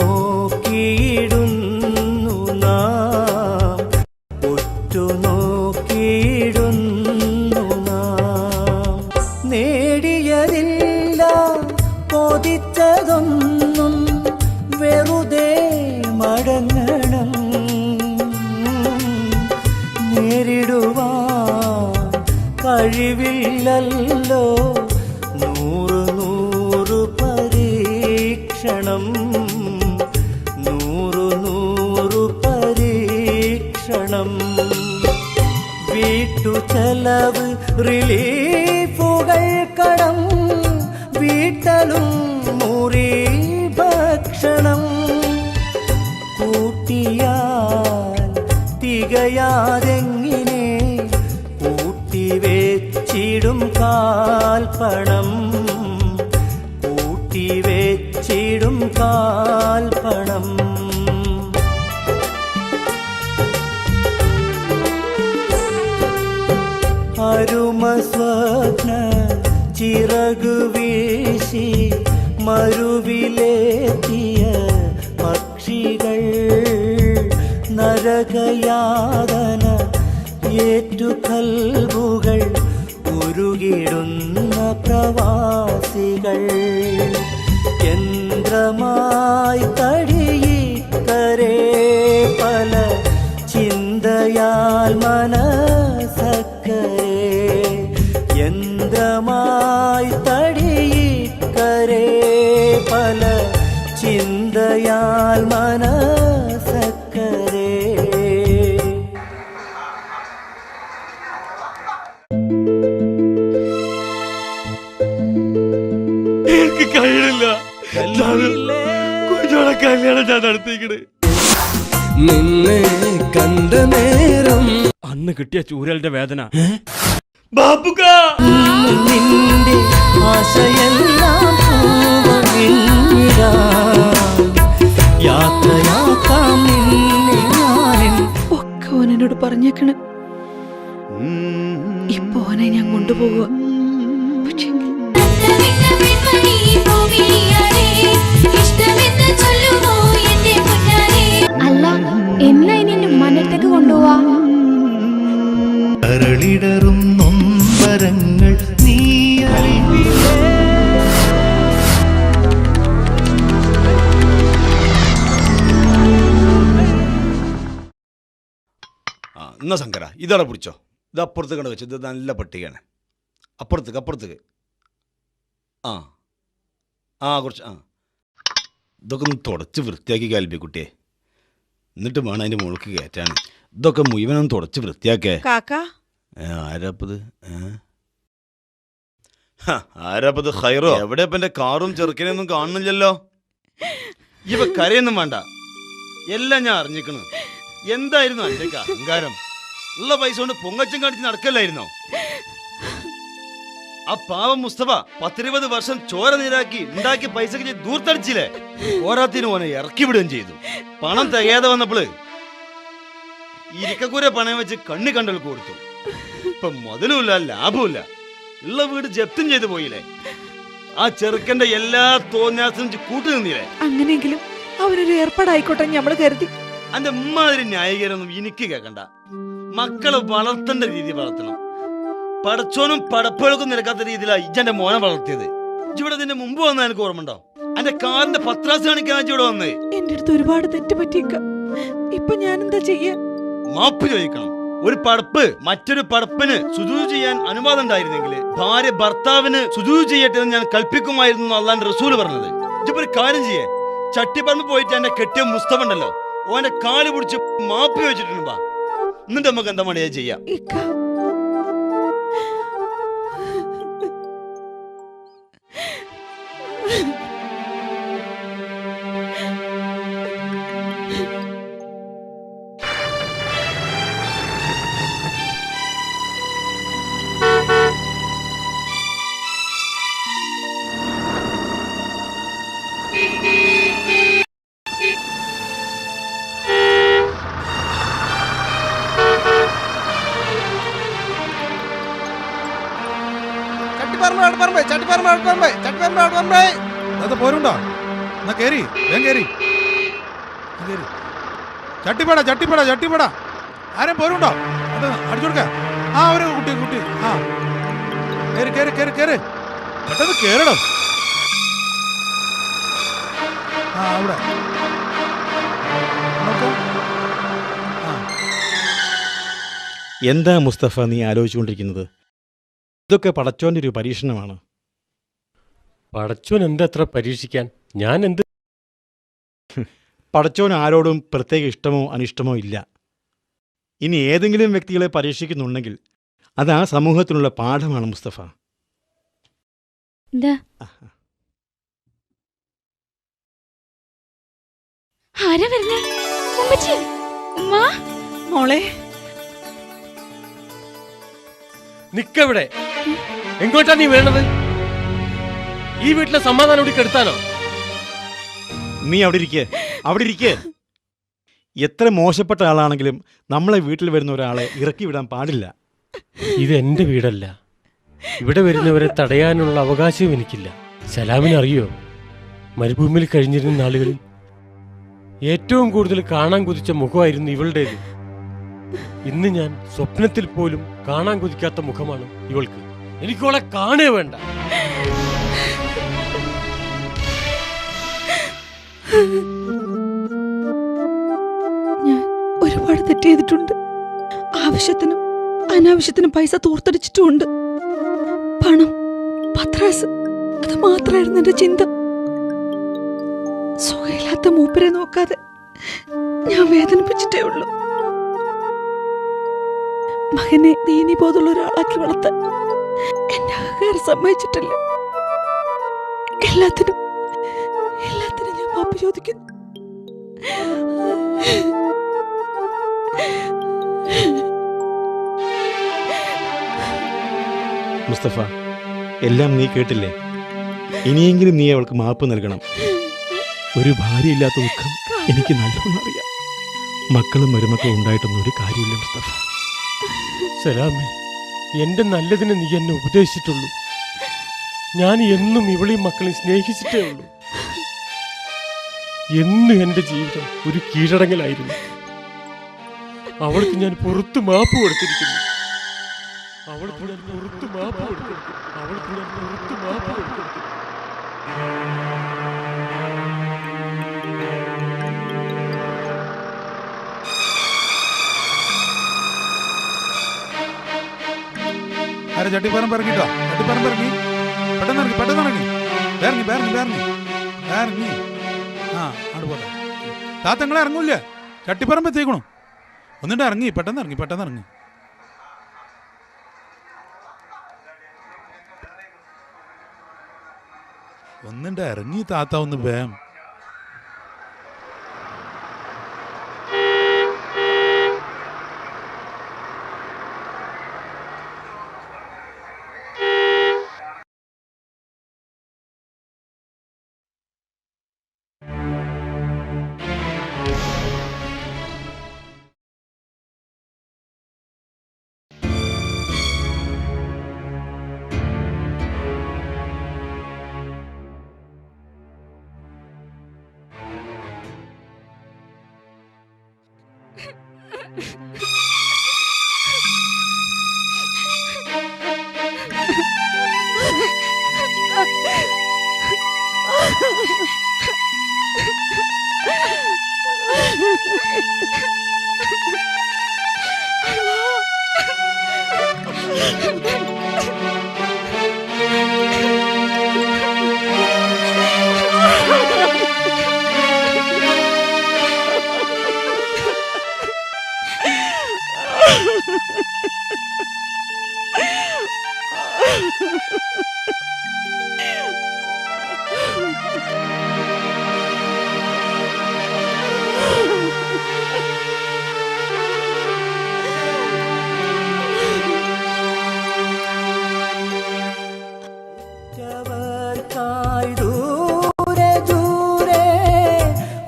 Speaker 20: ഉറ്റുനോക്കിയിടുന്നു നേടിയതില്ല കൊതിച്ചതൊന്നും വെറുതെ മടങ്ങണം നേരിടുവാൻ കഴിവില്ലല്ലോ നൂറ് പരീക്ഷണം നൂറ് പരീക്ഷണം വീട്ടു ചെലവ് റിലീഫുകൾ കടം വീട്ടലും മുറി ഭക്ഷണം കൂട്ടിയാൽ തികയാതെങ്ങിനെ കൂട്ടിവെച്ചിടും കാൽപ്പണം കൂട്ടിവെച്ചിടും കാൽപ്പണം അരുമ സ്വപ്ന ചിറകു വീശി മരുവിലെത്തിയ പക്ഷികൾ നരകയാതന ഏറ്റു കൽബുകൾ ഉരുകിടുന്ന പ്രവാസികൾ യന്ത്രമായി തടിയിക്കരേ പല ചിന്തയാൽ മനസക്കരേ യന്ത്രമായി തടിയിക്കരേ പല ചിന്തയാൽ മനസക്കരേ
Speaker 6: എനിക്ക് കഴിയണില്ല കുഞ്ഞോളെ കല്യാണം ഞാൻ നടത്തിക്കണ്
Speaker 18: നിന്നെ കണ്ട നേരം
Speaker 19: അന്ന് കിട്ടിയ ചൂരലിന്റെ വേദന
Speaker 6: ബാപ്പുക്ക
Speaker 20: നിന്റെ ആശയെല്ലാം യാത്രയാക്കാം നിന്നെ ഞാനിൻ
Speaker 21: ഒക്കെ ഓനോട് പറഞ്ഞേക്കണ് ഇപ്പൊ ഓനെ ഞാൻ കൊണ്ടുപോകുക പക്ഷേ
Speaker 4: അല്ല എന്നാ ഇനി എന്റെ ഉമ്മാനടുത്തേക്ക് കൊണ്ടുപോവാ
Speaker 20: അരളിടറും നൊമ്പരങ്ങൾ നീ
Speaker 6: എന്നാ ശങ്കര ഇതവിടെ പിടിച്ചോ ഇത് അപ്പുറത്ത് കണ്ട് വെച്ചത് ഇത് നല്ല പട്ടികയാണ് അപ്പുറത്തേക്ക് ആ കുറച്ച് ഇതൊക്കെ ഒന്ന് തുടച്ച് വൃത്തിയാക്കി കാൽപ്പിക്കുട്ടിയെ എന്നിട്ട് വേണം അതിൻ്റെ മുഴുക്ക് കയറ്റാൻ ഇതൊക്കെ മുഴുവനൊന്ന് തുടച്ച് വൃത്തിയാക്കേ ആരാപ്പത് ആരാപ്പത് ഹൈറോ എവിടെ ഇപ്പം എൻ്റെ കാറും ചെറുക്കനെയൊന്നും കാണുന്നില്ലല്ലോ ഇവ കരയൊന്നും വേണ്ട എല്ലാം ഞാൻ അറിഞ്ഞിക്കണു എന്തായിരുന്നു എൻ്റെ അഹങ്കാരം ഉള്ള പൈസ കൊണ്ട് പൊങ്ങച്ചം കാണിച്ച് നടക്കല്ലായിരുന്നോ ആ പാവം മുസ്തഫ 10-20 വർഷം ചോര നീരാക്കി ഉണ്ടാക്കിയ പൈസക്ക് ദൂർത്തടിച്ചില്ലേ ഓരോത്തിന് ഓനെ ഇറക്കി വിടുകയും ചെയ്തു പണം തികയാതെ വന്നപ്പോള് ഇരിക്കൂര പണയം വെച്ച് കണ്ണി കണ്ടൽ കൊടുത്തു ഇപ്പൊ മുതലുമില്ല ലാഭമില്ല ഉള്ള വീട് ജപ്തും ചെയ്തു പോയില്ലേ ആ ചെറുക്കന്റെ എല്ലാ തോന്നിയാസം കൂട്ടു നിന്നില്ലേ
Speaker 21: അങ്ങനെയെങ്കിലും അവനൊരു ഏർപ്പാടായിക്കോട്ടെ ഞമ്മള് കരുതി
Speaker 6: അന്റെ ഉമ്മാതിരി ന്യായീകരൊന്നും എനിക്ക് കേൾക്കണ്ട മക്കളെ വളർത്തേണ്ട രീതി വളർത്തണം പടച്ചോനും പടപ്പുകൾക്കും നിരക്കാത്ത രീതിയിലാണ് ഇജ്ജന്റെ മോനെ വളർത്തിയത് ഇവിടെ നിന്റെ മുമ്പ് വന്ന എനിക്ക് ഓർമ്മണ്ടോ എന്റെ കാറിന്റെ പത്രാസ് കാണിക്കാൻ ഇവിടെ വന്നേ
Speaker 21: എന്റെ അടുത്ത് ഒരുപാട് തെറ്റ് പറ്റിയേക്ക ഇപ്പൊ ഞാൻ എന്താ ചെയ്യാ
Speaker 6: മാപ്പ് ചോദിക്കണം ഒരു പടപ്പ് മറ്റൊരു പടപ്പിന് സുജൂദ് ചെയ്യാൻ അനുവാദം ഉണ്ടായിരുന്നെങ്കിൽ ഭാര്യ ഭർത്താവിന് സുജൂദ് ചെയ്യട്ടെ എന്ന് ഞാൻ കൽപ്പിക്കുമായിരുന്നു അള്ളാന്റെ റസൂല് പറഞ്ഞത് ഇപ്പൊ ഒരു കാര്യം ചെയ്യേ ചട്ടിപ്പറമ്പ് പോയിട്ട് എന്റെ കെട്ടിയ മുസ്തഫ ഉണ്ടല്ലോ ഓന്റെ കാല് പിടിച്ച് മാപ്പ് ചോദിച്ചിട്ടുണ്ട് എന്നിട്ട് നമുക്ക് എന്താ മണിയാ ചെയ്യാം.
Speaker 13: പോരുണ്ടോ? എന്നാ കേറി, വേഗം കേറി. ചട്ടിപ്പട ചട്ടിപ്പട ചട്ടിപ്പട. ആരും പോരുണ്ടോ? അടിച്ചു കൊടുക്ക. ആ ഒരു കുട്ടി ആ കേറി കേറി കേറി കേറി പെട്ടെന്ന് കേറടോ. ആ അവിടെ
Speaker 19: എന്താ മുസ്തഫ നീ ആലോചിച്ചുകൊണ്ടിരിക്കുന്നത്? ഇതൊക്കെ പടച്ചോൻ്റെ ഒരു പരീക്ഷണമാണ്.
Speaker 14: പടച്ചോൻ എന്താ അത്ര പരീക്ഷിക്കാൻ? ഞാൻ എന്ത്?
Speaker 19: പടച്ചോൻ ആരോടും പ്രത്യേക ഇഷ്ടമോ അനിഷ്ടമോ ഇല്ല. ഇനി ഏതെങ്കിലും വ്യക്തികളെ പരീക്ഷിക്കുന്നുണ്ടെങ്കിൽ അത് ആ സമൂഹത്തിനുള്ള പാഠമാണ് മുസ്തഫ.
Speaker 3: മോളെ
Speaker 14: നിക്കവിടെ. എങ്ങോട്ടാ നീ വേണത്? ഈ വീട്ടിലെ സമാധാനം ഇവിടെ കെടുത്താനോ?
Speaker 19: നീ അവിടെ ഇരിക്കേ. എത്ര മോശപ്പെട്ട ആളാണെങ്കിലും നമ്മളെ വീട്ടിൽ വരുന്ന ഒരാളെ ഇറക്കി വിടാൻ പാടില്ല.
Speaker 14: ഇത് എൻ്റെ വീടല്ല. ഇവിടെ വരുന്നവരെ തടയാനുള്ള അവകാശവും എനിക്കില്ല. സലാമിനറിയോ, മരുഭൂമിയിൽ കഴിഞ്ഞിരുന്ന നാളുകളിൽ ഏറ്റവും കൂടുതൽ കാണാൻ കൊതിച്ച മുഖമായിരുന്നു ഇവളുടേത്. ഇന്ന് ഞാൻ സ്വപ്നത്തിൽ പോലും കാണാൻ കൊതിക്കാത്ത മുഖമാണ് ഇവൾക്ക്. എനിക്കോളെ കാണുക വേണ്ട.
Speaker 2: ഞാൻ ഒരുപാട് തെറ്റ് ചെയ്തിട്ടുണ്ട്. ആവശ്യത്തിനും അനാവശ്യത്തിനും പൈസ തൂർത്തടിച്ചിട്ടുമുണ്ട്. പണം, പത്രാസ്, അത് മാത്രമായിരുന്നു എന്റെ ചിന്ത. സുഖമില്ലാത്ത മൂപ്പരെ നോക്കാതെ ഞാൻ വേദനിപ്പിച്ചിട്ടേ ഉള്ളൂ. മകനെ ദീനീബോധമുള്ള ഒരാളാക്കി വളർത്താൻ എന്റെ അഹങ്കാരം സമ്മതിച്ചിട്ടില്ല. എല്ലാത്തിനും ഞാൻ മാപ്പ് ചോദിക്കുന്നു.
Speaker 19: മുസ്തഫ, എല്ലാം നീ കേട്ടില്ലേ? ഇനിയെങ്കിലും നീ അവൾക്ക് മാപ്പ് നൽകണം. ഒരു ഭാര്യയില്ലാത്ത ദുഃഖം എനിക്ക് നല്ലോണം അറിയാം. മക്കളും മരുമക്കളും ഉണ്ടായിട്ടൊന്നും ഒരു കാര്യമില്ല മുസ്തഫ.
Speaker 14: സലാമേ, എന്റെ നല്ലതിനെ നീ എന്നെ ഉപദേശിച്ചിട്ടുള്ളൂ. ഞാൻ എന്നും ഇവളെയും മക്കളെയും സ്നേഹിച്ചിട്ടേ ഉള്ളൂ. എന്നും എന്റെ ജീവിതം ഒരു കീഴടങ്ങലായിരുന്നു. അവൾക്ക് ഞാൻ പുറത്ത് മാപ്പ് കൊടുത്തിരിക്കുന്നു.
Speaker 13: ആരെ ചട്ടിപ്പറമ്പ് ഇറങ്ങിട്ടോ? ചട്ടിപ്പറമ്പ് ഇറങ്ങി, പെട്ടെന്ന് ഇറങ്ങി. ഇറങ്ങി. ആ അവിടെ പോട്ടെ. താത്തങ്ങളെ ഇറങ്ങൂല്ലേ? ചട്ടിപ്പറമ്പ് എത്തിക്കണു. ഒന്നിട്ട് ഇറങ്ങി, പെട്ടെന്ന് ഇറങ്ങി. ഒന്നിട്ട് ഇറങ്ങി താത്ത, ഒന്ന് വേം.
Speaker 20: ദൂരെ ദൂരെ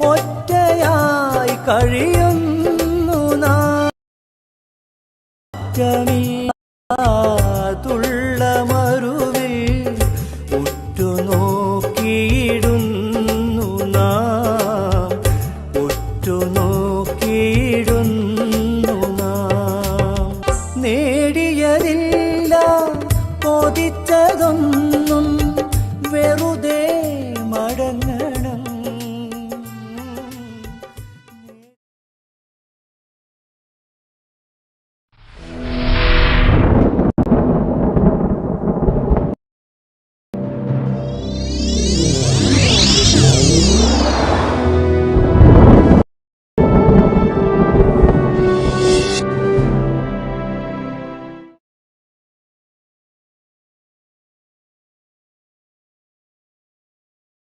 Speaker 20: ഒറ്റയായി കഴിയുന്നു നാറ്റമില്ലാതുള്ള മരുവിൽ ഉറ്റുനോക്കിയിടുന്നു നാം ഉറ്റുനോക്കിയിടുന്നു നാം നേടിയതില്ല കൊതിച്ചതൊന്നും